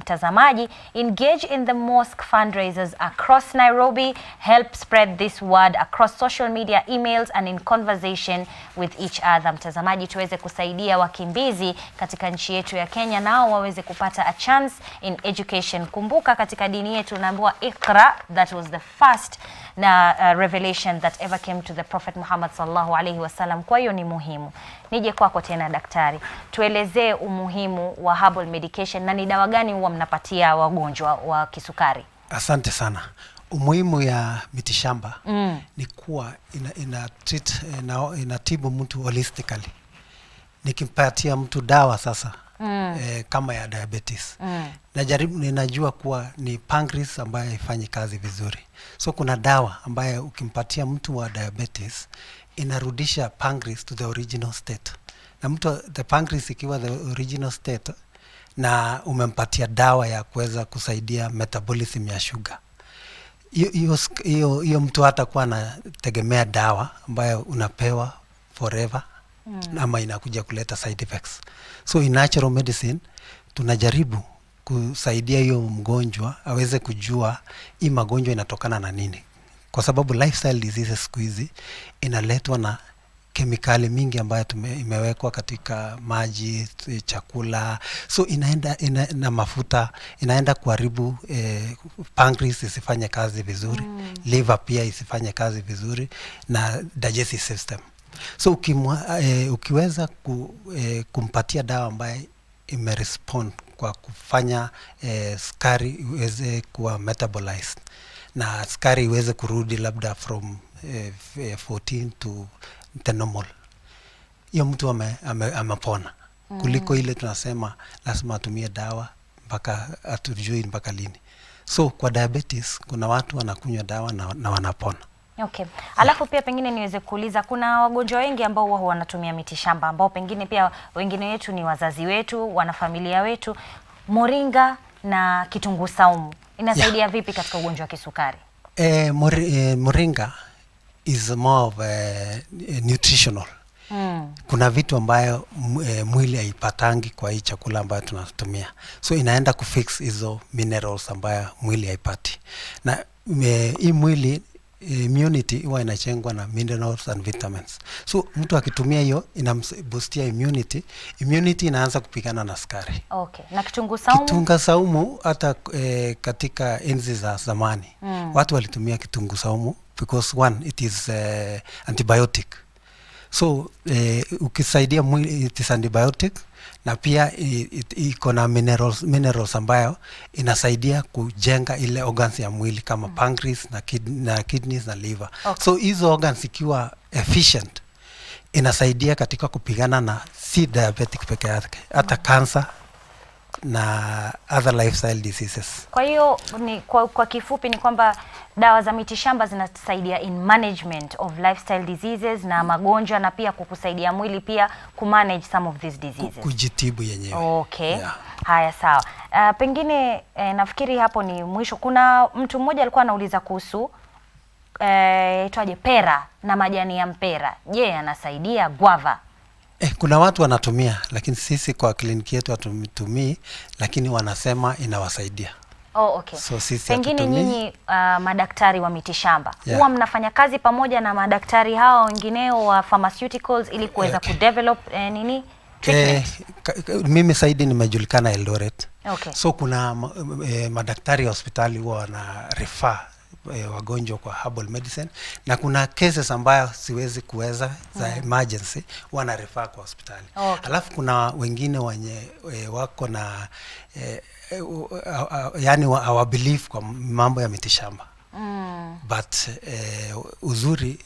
Tazamaji, engage in the mosque fundraisers across Nairobi, help spread this word across social media, emails, and in conversation with each other. Mtazamaji, tuweze kusaidia wakimbizi katika nchi yetu ya Kenya, nao waweze kupata a chance in education. Kumbuka katika dini yetu tunaambiwa Iqra, that was the first revelation that ever came to the Prophet Muhammad sallallahu alaihi wasallam. Kwa hiyo ni muhimu. Nije kwako tena daktari, tuelezee umuhimu wa herbal medication na ni dawa gani huwa mnapatia wagonjwa wa kisukari? Asante sana. Umuhimu ya mitishamba ni kuwa inatibu mtu holistically. Nikimpatia mtu dawa sasa kama ya diabetes, ninajua kuwa ni pancreas ambayo haifanyi kazi vizuri. So kuna dawa ambayo ukimpatia mtu wa diabetes inarudisha pancreas to the original state. Na mtu the pancreas ikiwa the original state na umempatia dawa ya kuweza kusaidia metabolism ya sugar, hiyo mtu hata kuwa anategemea dawa ambayo unapewa forever ama inakuja kuleta side effects. So in natural medicine tunajaribu kusaidia hiyo mgonjwa aweze kujua hii magonjwa inatokana na nini, kwa sababu lifestyle diseases siku hizi inaletwa na kemikali mingi ambayo imewekwa katika maji, chakula. So inaenda na mafuta, inaenda kuharibu pancreas isifanye kazi vizuri, liver pia isifanye kazi vizuri, na digestive system. So ukiweza kumpatia dawa ambayo imerespond kwa kufanya sukari iweze kuwa metabolized na sukari iweze kurudi labda from 14 to the normal, hiyo mtu amepona kuliko ile tunasema lazima atumie dawa mpaka atujui mpaka lini. So kwa diabetes kuna watu wanakunywa dawa na wanapona. Okay. Alafu pia pengine niweze kuuliza, kuna wagonjwa wengi ambao huwa wanatumia mitishamba ambao pengine pia wengine wetu ni wazazi wetu, wanafamilia wetu. Moringa na kitunguu saumu inasaidia vipi katika ugonjwa wa kisukari? Moringa is more of nutritional. Kuna vitu ambayo mwili haipatangi kwa hii chakula ambayo tunatumia. So inaenda kufix hizo minerals ambayo mwili haipati. Na hii mwili immunity huwa inachengwa na minerals and vitamins. So mtu akitumia hiyo inamboostia immunity inaanza kupigana na sukari. Okay. Na kitunguu saumu? Kitunguu saumu hata katika enzi za zamani watu walitumia kitunguu saumu because one, it is antibiotic. So ukisaidia mwili, it is antibiotic, na pia iko na minerals ambayo inasaidia kujenga ile organs ya mwili kama pancreas na kidneys na liver. Okay. So hizo organs ikiwa efficient inasaidia katika kupigana na si diabetic peke yake, hata cancer na other lifestyle diseases. Kwa hiyo kwa kifupi ni kwamba dawa za mitishamba zinasaidia in management of lifestyle diseases na magonjwa, na pia kukusaidia mwili pia kumanage some of these diseases. Kujitibu yenyewe. Okay. Yeah. Haya, sawa. Pengine nafikiri hapo ni mwisho. Kuna mtu mmoja alikuwa anauliza kuhusu itwaje pera na majani ya mpera. Je, yanasaidia guava? Kuna watu wanatumia, lakini sisi kwa kliniki yetu hatutumii, lakini wanasema inawasaidia. Oh, okay. So sisi pengine nyinyi madaktari wa mitishamba huwa mnafanya kazi pamoja na madaktari hao wengineo wa pharmaceuticals ili kuweza kudevelop treatment? Mimi saidi nimejulikana Eldoret. Okay. So kuna madaktari wa hospitali huwa wana refer wagonjwa kwa herbal medicine, na kuna cases ambayo siwezi kuweza za emergency wana refer kwa hospitali. Okay. Alafu kuna wengine wenye wako na yani our belief kwa mambo ya mitishamba. But uzuri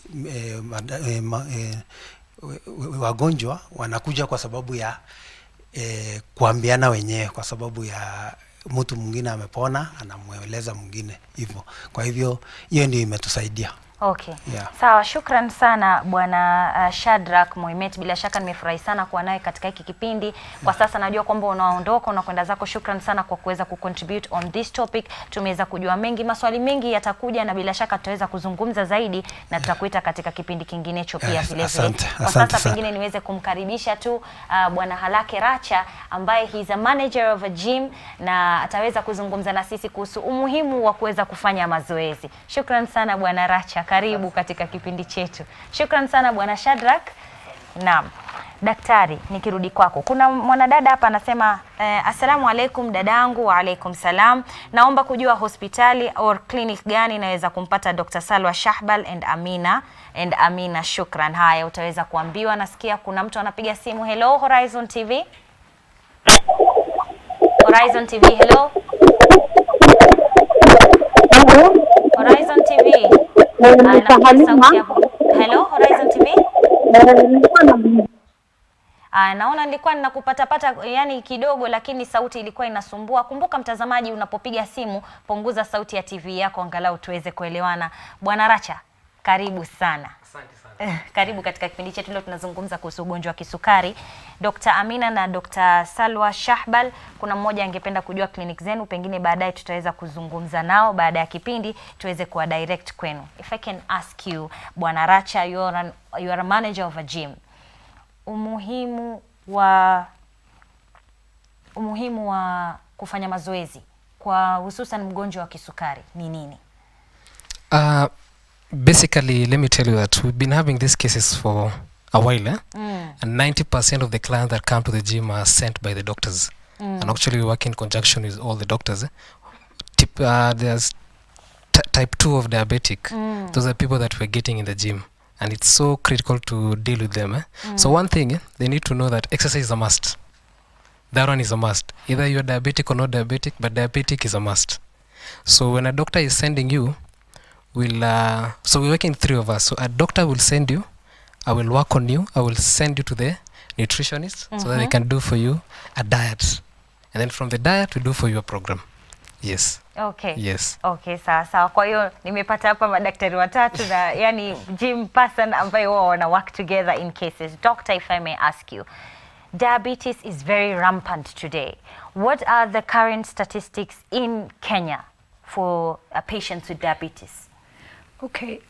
wagonjwa wanakuja kwa sababu ya kuambiana wenyewe, kwa sababu ya mtu mwingine amepona anamweleza mwingine hivyo. Kwa hivyo hiyo ndio imetusaidia. Okay. Yeah. Sawa, shukran sana Bwana Shadrack Moimet. Bila shaka nimefurahi sana kuwa nawe katika hiki kipindi. Kwa sasa najua kwamba unaondoka, unakwenda zako. Shukran sana kwa kuweza kucontribute on this topic. Tumeweza kujua mengi, maswali mengi yatakuja na bila shaka tutaweza kuzungumza zaidi na tutakuita katika kipindi kinginecho pia vile vile. Kwa sasa pengine niweze kumkaribisha tu Bwana Halake Racha ambaye he's a manager of a gym na ataweza kuzungumza na sisi kuhusu umuhimu wa kuweza kufanya mazoezi. Shukran sana Bwana Racha. Karibu katika kipindi chetu. Shukran sana Bwana Shadrack. Naam. Daktari, nikirudi kwako. Kuna mwanadada hapa anasema assalamu alaikum dadangu. Wa alaikum salam. Naomba kujua hospitali or clinic gani inaweza kumpata Dr Salwa Shahbal and Amina. Shukran. Haya, utaweza kuambiwa. Nasikia kuna mtu anapiga simu. Hello Horizon TV. Horizon TV, hello. Horizon TV. Hello Horizon TV. Naona nilikuwa ninakupata yani kidogo, lakini sauti ilikuwa inasumbua. Kumbuka mtazamaji, unapopiga simu punguza sauti ya TV yako angalau tuweze kuelewana. Bwana Racha, karibu sana. Asante sana. Karibu katika kipindi chetu. Leo tunazungumza kuhusu ugonjwa wa kisukari. Dr. Amina na Dr. Salwa Shahbal, kuna mmoja angependa kujua clinic zenu, pengine baadaye tutaweza kuzungumza nao baada ya kipindi tuweze kuwa direct kwenu. If I can ask you, Bwana Racha, you are a manager of a gym. Umuhimu wa kufanya mazoezi kwa hususan mgonjwa wa kisukari ni nini? Basically, let me tell you that we've been having these cases for a while, and 90% of the clients that come to the gym are sent by the doctors. And actually we work in conjunction with all the doctors. There's type 2 of diabetic. Those are people that we're getting in the gym, and it's so critical to deal with them. So one thing, they need to know that exercise is a must. That one is a must. Either you're diabetic or not diabetic, but diabetic is a must. So when a doctor is sending you, so we're working 3 of us. So a doctor will send you, I will work on you, I will send you to the nutritionist so that they can do for you a diet. And then from the diet, we do for you a program. Yes. Okay. Yes. Okay, sawa. Kwa hiyo nimepata hapa madaktari watatu na yani gym person ambayo wao wana work together in cases. Doctor, if I may ask you, diabetes is very rampant today. What are the current statistics in Kenya for patients with diabetes? Okay,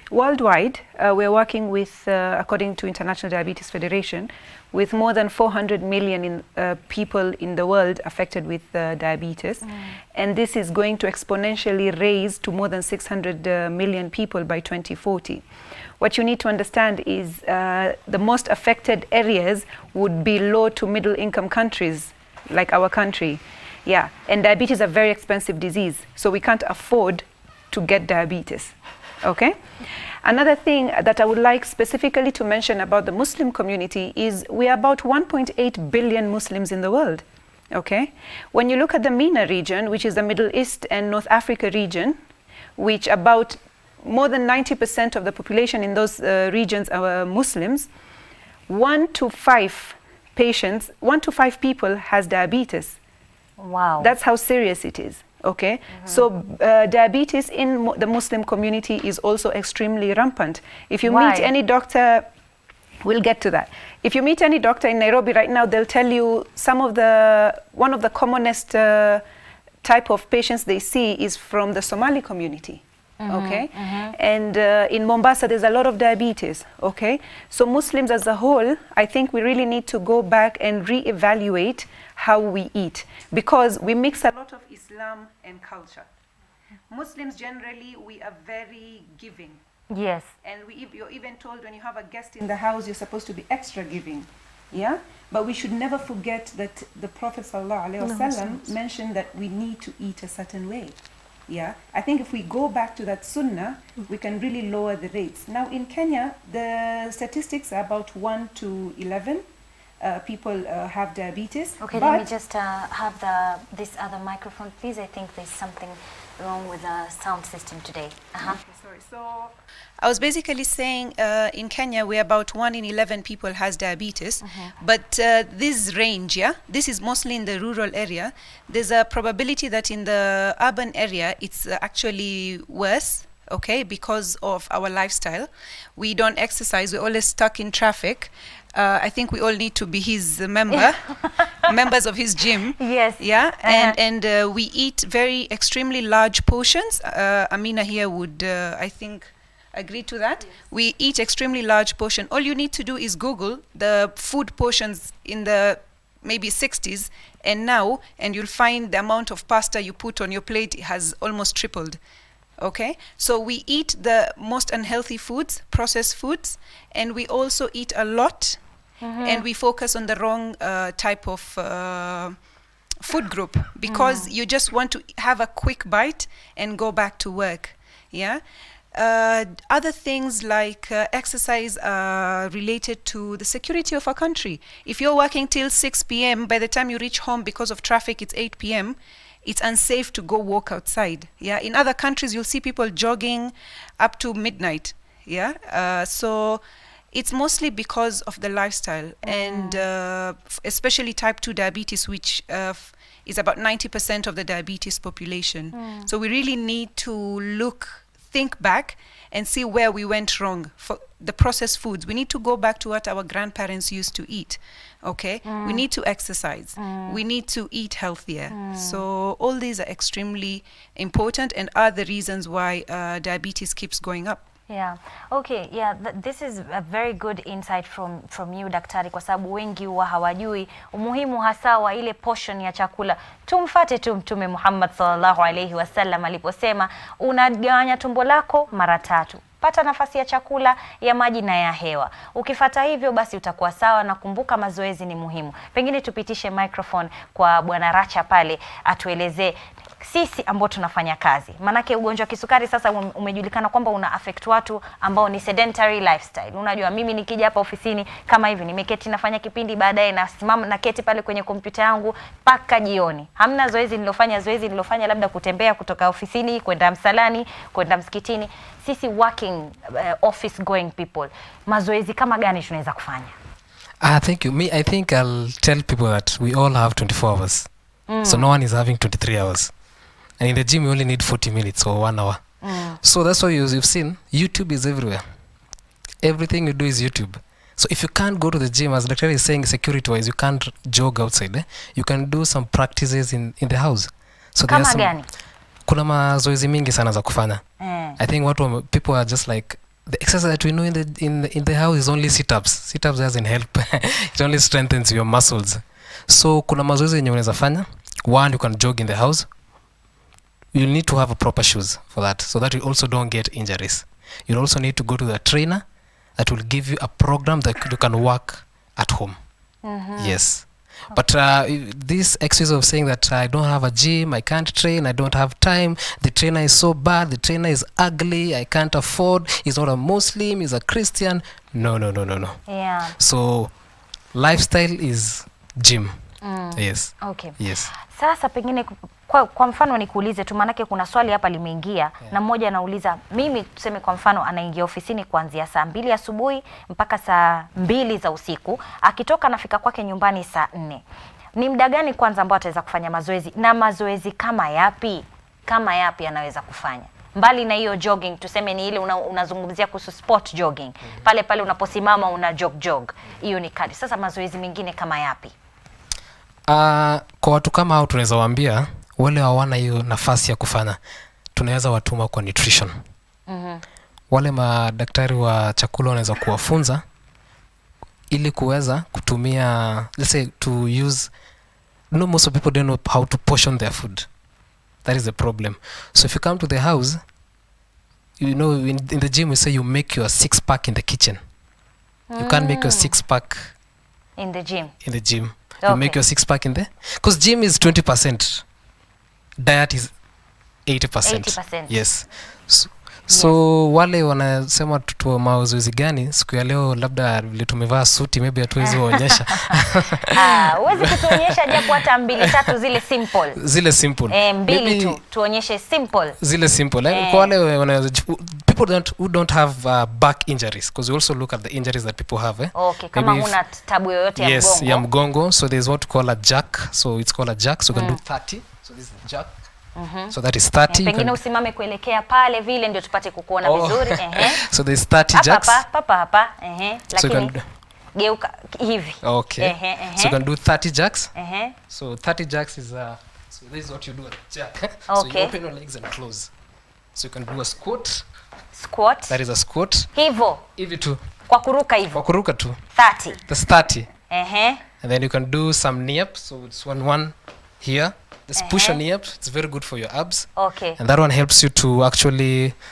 worldwide, we're working with, according to International Diabetes Federation, with more than 400 million people in the world affected with diabetes. And this is going to exponentially raise to more than 600 million people by 2040. What you need to understand is the most affected areas would be low to middle income countries, like our country. Yeah, and diabetes is a very expensive disease, so we can't afford to get diabetes. Okay? Another thing that I would like specifically to mention about the Muslim community is we are about 1.8 billion Muslims in the world. Okay? When you look at the MENA region, which is the Middle East and North Africa region, which about more than 90% of the population in those regions are Muslims, 1 to 5 people has diabetes. Wow. That's how serious it is. Okay, so diabetes in the Muslim community is also extremely rampant. If you meet any doctor, we'll get to that. If you meet any doctor in Nairobi right now, they'll tell you one of the commonest type of patients they see is from the Somali community. Okay, and in Mombasa there's a lot of diabetes. Okay, so Muslims as a whole, I think we really need to go back and re-evaluate how we eat, because we mix a lot of Islam and culture. Muslims generally, we are very giving. Yes. And you're even told when you have a guest in the house, you're supposed to be extra giving. Yeah? But we should never forget that the Prophet ﷺ mentioned that we need to eat a certain way. Yeah? I think if we go back to that sunnah, we can really lower the rates. Now in Kenya, the statistics are about 1 to 11. people have diabetes. Okay, let me just have this other microphone, please. I think there's something wrong with the sound system today. Okay, sorry. So I was basically saying in Kenya, we're about 1 in 11 people has diabetes, but this range, this is mostly in the rural area. There's a probability that in the urban area, it's actually worse, okay, because of our lifestyle. We don't exercise, we're always stuck in traffic. I think we all need to be his members of his gym. Yes. Yeah, and we eat very extremely large portions. Amina here would, I think, agree to that. Yes. We eat extremely large portion. All you need to do is Google the food portions in the maybe 60s and now, and you'll find the amount of pasta you put on your plate has almost tripled. Okay, so we eat the most unhealthy foods, processed foods, and we also eat a lot, and we focus on the wrong type of food group because you just want to have a quick bite and go back to work. Yeah. Other things like exercise are related to the security of our country. If you're working till 6 p.m., by the time you reach home because of traffic, it's 8 p.m., it's unsafe to go walk outside. Yeah, in other countries, you'll see people jogging up to midnight. Yeah, so it's mostly because of the lifestyle and especially type 2 diabetes, which is about 90% of the diabetes population. So we really need to think back and see where we went wrong. For the processed foods, we need to go back to what our grandparents used to eat. Okay, we need to exercise, we need to eat healthier. So all these are extremely important and are the reasons why diabetes keeps going up. Yeah. Okay. Yeah. This is a very good insight from you daktari, kwa sababu wengi huwa hawajui umuhimu hasa wa ile portion ya chakula. Tumfate tu Mtume Muhammad sallallahu alaihi wasallam aliposema unagawanya tumbo lako mara 3. Pata nafasi ya chakula, ya maji na ya hewa. Ukifata hivyo basi utakuwa sawa, na kumbuka mazoezi ni muhimu. Pengine tupitishe microphone kwa Bwana Racha pale atuelezee sisi ambao tunafanya kazi. Manake ugonjwa wa kisukari sasa umejulikana kwamba una affect watu ambao ni sedentary lifestyle. Unajua mimi nikija hapa ofisini kama hivi nimeketi nafanya kipindi, baadaye nasimama na keti pale kwenye kompyuta yangu mpaka jioni. Hamna zoezi nilofanya labda kutembea kutoka ofisini kwenda msalani, kwenda msikitini. Sisi working office going people, mazoezi kama gani tunaweza kufanya? Thank you. I think I'll tell people that we all have 24 hours. So no one is having 23 hours. And in the gym, you only need 40 minutes or 1 hour. So that's why you've seen YouTube is everywhere. Everything you do is YouTube. So if you can't go to the gym, as Dr. is saying, security-wise, you can't jog outside. You can do some practices in the house. So kama gani? Kuna mazoezi mingi sana za kufanya. I think people are just like, the exercise that we know in the house is only sit-ups. Sit-ups doesn't help. It only strengthens your muscles. So kuna mazoezi yenye unaweza fanya. One, you can jog in the house. You need to have proper shoes for that, so that you also don't get injuries. You also need to go to the trainer that will give you a program that you can work at home. Yes. But this excuse of saying that I don't have a gym, I can't train, I don't have time, the trainer is so bad, the trainer is ugly, I can't afford, he's not a Muslim, he's a Christian. No. Yeah. So lifestyle is gym. Yes. Okay. Yes. Sasa pengine kwa mfano nikuulize tu, manake kuna swali hapa limeingia na mmoja anauliza, mimi tuseme kwa mfano anaingia ofisini kuanzia saa 2 asubuhi mpaka saa 2 za usiku, akitoka nafika kwake nyumbani saa 4. Ni muda gani kwanza ambao ataweza kufanya mazoezi, na mazoezi kama yapi anaweza kufanya? Mbali na hiyo jogging, tuseme ni ile unazungumzia kuhusu sport jogging. Pale unaposimama una jog. Hiyo ni kadi. Sasa mazoezi mengine kama yapi? Kwa watu kama hao tunaweza waambia wale hawana hiyo nafasi ya kufanya, tunaweza watuma kwa nutrition. Wale madaktari wa chakula wanaweza kuwafunza ili kuweza kutumia, let's say to use, most of people don't know how to portion their food. That is the problem. So if you come to the house, in the gym we say you make your 6-pack in the kitchen. You can't make your 6-pack in the gym. You make your 6-pack in there, because gym is 20%, diet is 80%. 80%. Yes. So wale wanasema tutu mazoezi gani siku ya leo, labda vile tumevaa suti maybe hatuwezi kuonyesha. Uwezi kutuonyesha japo hata 2-3 zile simple. Zile simple. Mbili tu tuonyeshe simple. Zile simple. Kwa wale people who don't have back injuries, because we also look at the injuries that people have. Okay, kama una tabu yoyote ya mgongo. Yes, ya mgongo. So there's what we call a jack. So it's called a jack. So you can do 30. So this is a jack. So that is 30. Pengine usimame kuelekea pale vile ndio tupate kukuona vizuri. So there's 30 jacks. Hapa. Lakini geuka hivi. Okay. So you can do 30 jacks. So 30 jacks is so this is what you do at the jack. So you open your legs and close. So you can do a squat. Squat. That is a squat. Hivi tu. Kwa kuruka hivyo. Kwa kuruka tu. 30. That's 30. And then you can do some knee up. So it's one here. This push on knee up. It's very good for your abs. Okay. And that one helps you to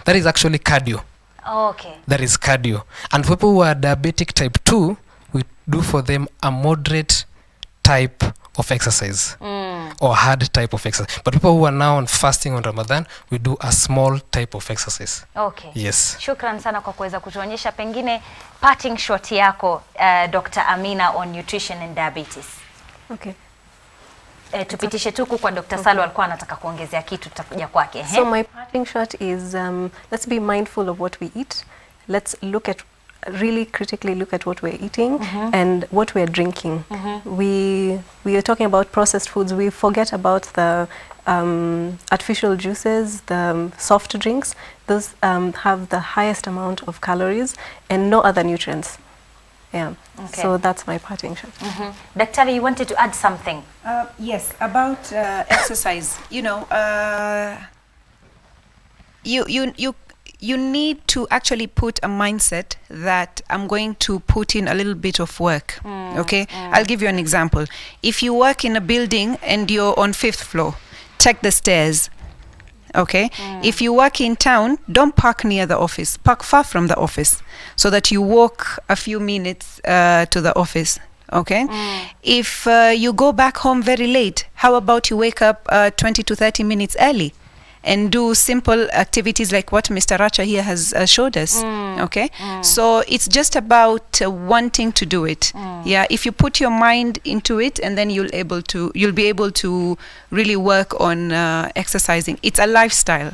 that is actually cardio. Okay. That is cardio. And for people who are diabetic type 2, we do for them a moderate type of exercise or hard type of exercise. But people who are now on fasting on Ramadan, we do a small type of exercise. Okay. Yes. Shukran sana kwa kuweza kutuonyesha pengine parting shot yako Dr. Amina on nutrition and diabetes. Okay. Tupitishe tuku kwa Dr. Salwa alikuwa anataka kuongezea kitu tutakuja kwake. So my parting shot is let's be mindful of what we eat. Let's really critically look at what we're eating and what we're drinking. We are talking about processed foods. We forget about the artificial juices, the soft drinks. Those have the highest amount of calories and no other nutrients. Yeah. Okay. So that's my parting shot. Daktari, you wanted to add something? Yes, about exercise. You know, you need to actually put a mindset that I'm going to put in a little bit of work. Okay, I'll give you an example. If you work in a building and you're on 5th floor, check the stairs. Okay, if you work in town, don't park near the office, park far from the office so that you walk a few minutes to the office. Okay, if you go back home very late, how about you wake up 20 to 30 minutes early and do simple activities like what Mr. Racha here has showed us. Okay, so it's just about wanting to do it. Yeah, if you put your mind into it, and then you'll be able to really work on exercising. It's a lifestyle.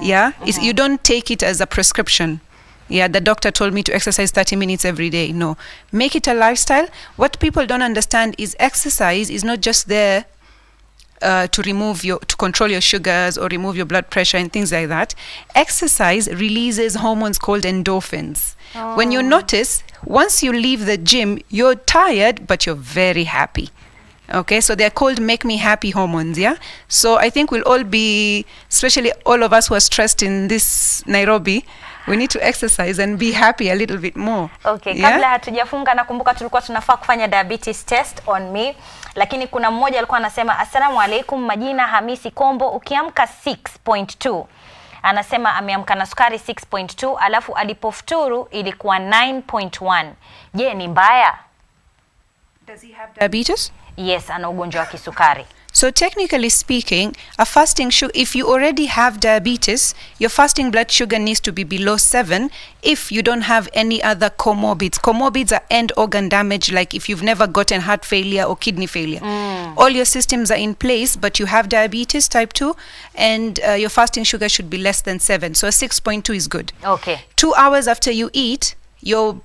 Yeah, you don't take it as a prescription. Yeah, the doctor told me to exercise 30 minutes every day. No, make it a lifestyle. What people don't understand is exercise is not just there to control your sugars or remove your blood pressure and things like that. Exercise releases hormones called endorphins. When you notice, once you leave the gym, you're tired, but you're very happy. Okay, so they're called make me happy hormones. Yeah, so I think we'll all be, especially all of us who are stressed in this Nairobi, we need to exercise and be happy a little bit more. Okay, kabla hatujafunga nakumbuka tulikuwa tunafaa kufanya diabetes test on me, lakini kuna mmoja alikuwa anasema assalamu alaikum, majina Hamisi Kombo, ukiamka 6.2. Anasema ameamka na sukari 6.2 alafu alipofuturu ilikuwa 9.1. Je, ni mbaya? Does he have diabetes? Yes, ana ugonjwa wa kisukari. So technically speaking, a fasting if you already have diabetes, your fasting blood sugar needs to be below 7 if you don't have any other comorbids. Comorbids are end organ damage, like if you've never gotten heart failure or kidney failure. All your systems are in place, but you have diabetes type 2, and your fasting sugar should be less than 7. So a 6.2 is good. Okay. 2 hours after you eat, your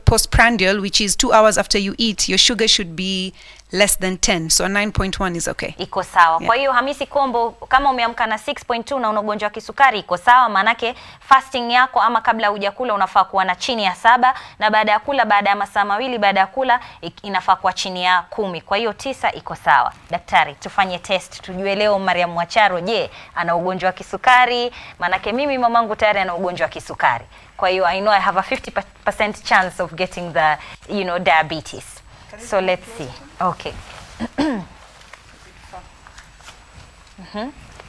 postprandial, which is 2 hours after you eat, your sugar should be less than 10. So 9.1 is okay. Iko sawa. Kwa hiyo Hamisi Kombo, kama umeamka na 6.2 na una ugonjwa wa kisukari, iko sawa, manake fasting yako ama kabla hujakula unafaa kuwa na chini ya 7, na baada ya kula, baada ya masaa mawili baada ya kula inafaa kuwa chini ya 10. Kwa hiyo 9 iko sawa. Daktari, tufanye test tujue leo Mariam Mwacharo, je, ana ugonjwa wa kisukari? Manake mimi mamangu tayari ana ugonjwa wa kisukari. Kwa hiyo I know I have a 50% chance of getting the diabetes. So let's see. Okay.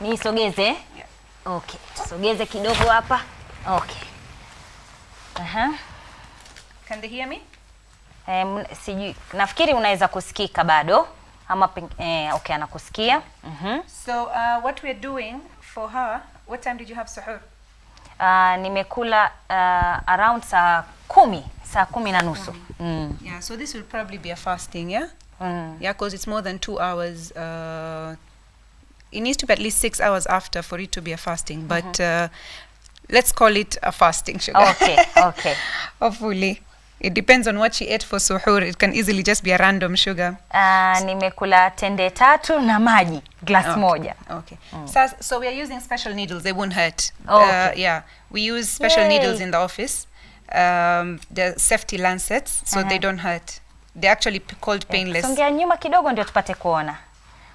Nisogeze? Yeah. Okay. Sogeze kidogo hapa. Okay. Can they hear me? Sijui. Nafikiri unaweza kusikika bado. Ama okay, anakusikia. So what we're doing for her, what time did you have suhoor? nimekula around saa 10:30. Yeah, so this will probably be a fasting, yeah? Yeah, because it's more than 2 hours. It needs to be at least 6 hours after for it to be a fasting, but let's call it a fasting sugar. Okay. Hopefully. It depends on what she ate for suhoor. It can easily just be a random sugar. Nimekula tende 3 na maji glass moja. Okay. So we are using special needles. They won't hurt. Okay. We use special needles in the office. The safety lancets, so they don't hurt. They're actually called painless. Songea nyuma kidogo ndio tupate kuona.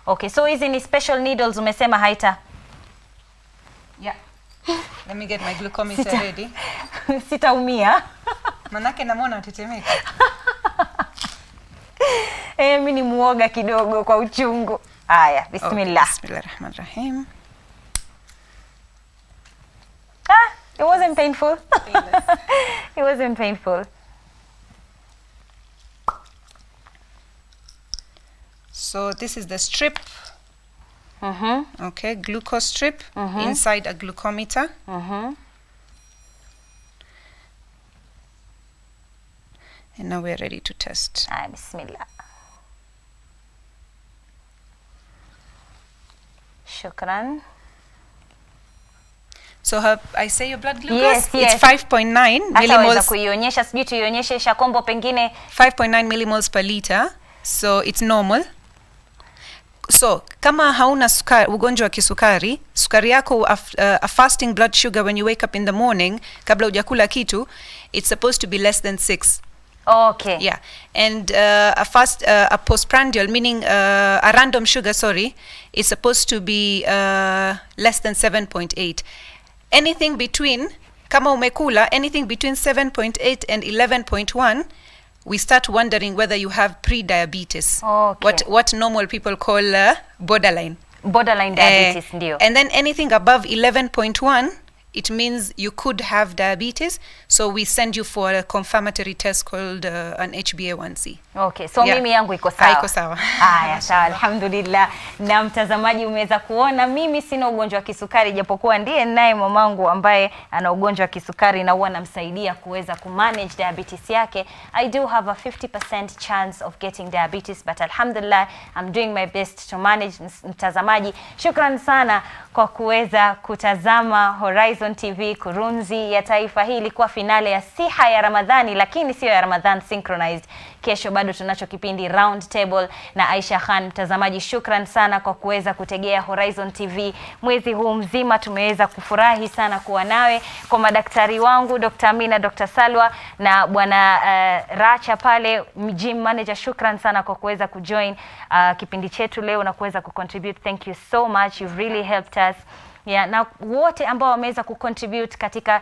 Okay, so hizi ni special needles umesema haita? Yeah. Let me get my glucometer ready. Sitaumia. Manake namona natetemeka. Mimi ni muoga kidogo kwa uchungu. Haya, bismillah. Bismillahirrahmanirrahim. It wasn't painful. It wasn't painful. So this is the strip. Okay, glucose strip inside a glucometer. And now we're ready to test. Bismillah. Shukran. So I say your blood glucose? Yes. It's 5.9 millimoles. Kuionyesha sijui tuionyeshe Shakombo pengine 5.9 millimoles per liter. So it's normal. So kama hauna ugonjwa wa kisukari, sukari yako a fasting blood sugar when you wake up in the morning kabla hujakula kitu, it's supposed to be less than 6. Okay. Yeah. And a postprandial, meaning a random sugar, is supposed to be less than 7.8. Anything between, kama umekula, anything between 7.8 and 11.1, we start wondering whether you have pre-diabetes. Okay. What normal people call borderline. Borderline diabetes, ndio. And then anything above 11.1, it means you could have diabetes. So we send you for a confirmatory test called an HbA1c. Okay, so mimi yangu iko sawa. Iko sawa. Haya, sawa, alhamdulillah. Na mtazamaji umeweza kuona mimi sina ugonjwa wa kisukari, japokuwa ndiye naye mamangu ambaye ana ugonjwa wa kisukari na huwa namsaidia kuweza kumanage diabetes yake. I do have a 50% chance of getting diabetes, but alhamdulillah I'm doing my best to manage. Mtazamaji, shukran sana kwa kuweza kutazama Horizon TV kurunzi ya taifa. Hii ilikuwa finale ya Siha ya Ramadhani, lakini sio ya Ramadhan Synchronized. Kesho bado tunacho kipindi Round Table na Aisha Khan. Mtazamaji, shukran sana kwa kuweza kutegea Horizon TV. Mwezi huu mzima tumeweza kufurahi sana kuwa nawe. Kwa madaktari wangu Dr Amina, Dr Salwa na bwana Racha pale gym manager, shukran sana kwa kuweza kujoin kipindi chetu leo na kuweza kucontribute. Thank you so much. You've really helped us. Yeah, na wote ambao wameweza kucontribute katika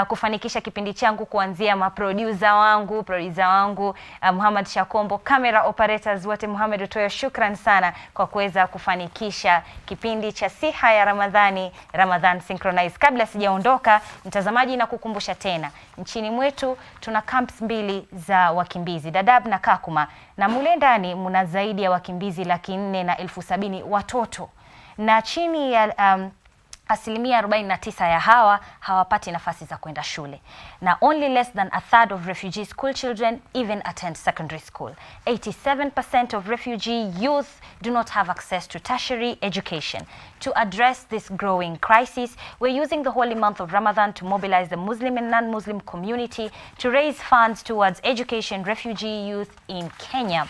kufanikisha kipindi changu, kuanzia producer wangu Muhammad Shakombo, camera operators wote, Muhammad Utoyo, shukran sana kwa kuweza kufanikisha kipindi cha Siha ya Ramadhani, Ramadhan Synchronized. Kabla sijaondoka mtazamaji, na kukumbusha tena, nchini mwetu tuna camps 2 za wakimbizi, Dadaab na Kakuma, na mule ndani muna zaidi ya wakimbizi 470,000 watoto, na chini ya asilimia 49 ya hawa hawapati nafasi za kwenda shule, na only less than a third of refugee school children even attend secondary school. 87% of refugee youth do not have access to tertiary education. To address this growing crisis, we're using the holy month of Ramadan to mobilize the Muslim and non-Muslim community to raise funds towards education refugee youth in Kenya.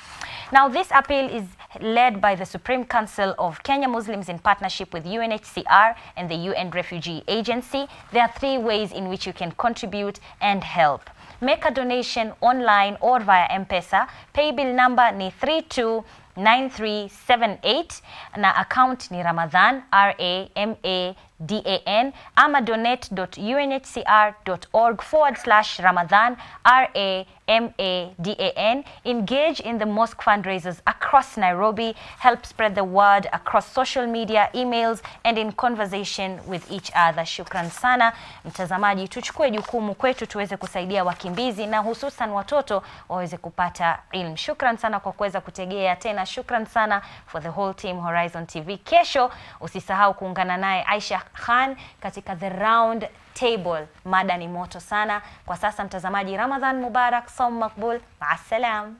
Now, this appeal is led by the Supreme Council of Kenya Muslims in partnership with UNHCR and the UN Refugee Agency. There are 3 ways in which you can contribute and help. Make a donation online or via M-Pesa. Pay bill number ni 329378 na account ni Ramadhan, RAMADAN, ama donate.unhcr.org/Ramadhan, RAMADAN. Engage in the mosque fundraisers across Nairobi. Help spread the word across social media, emails, and in conversation with each other. Shukran sana mtazamaji, tuchukue jukumu kwetu tuweze kusaidia wakimbizi na hususan watoto waweze kupata ilmu. Shukran sana kwa kuweza kutegea tena. Shukran sana for the whole team Horizon TV. Kesho usisahau kuungana naye Aisha Khan katika the round table. Mada ni moto sana. Kwa sasa mtazamaji, Ramadhan Mubarak, Saum Makbul, maasalam.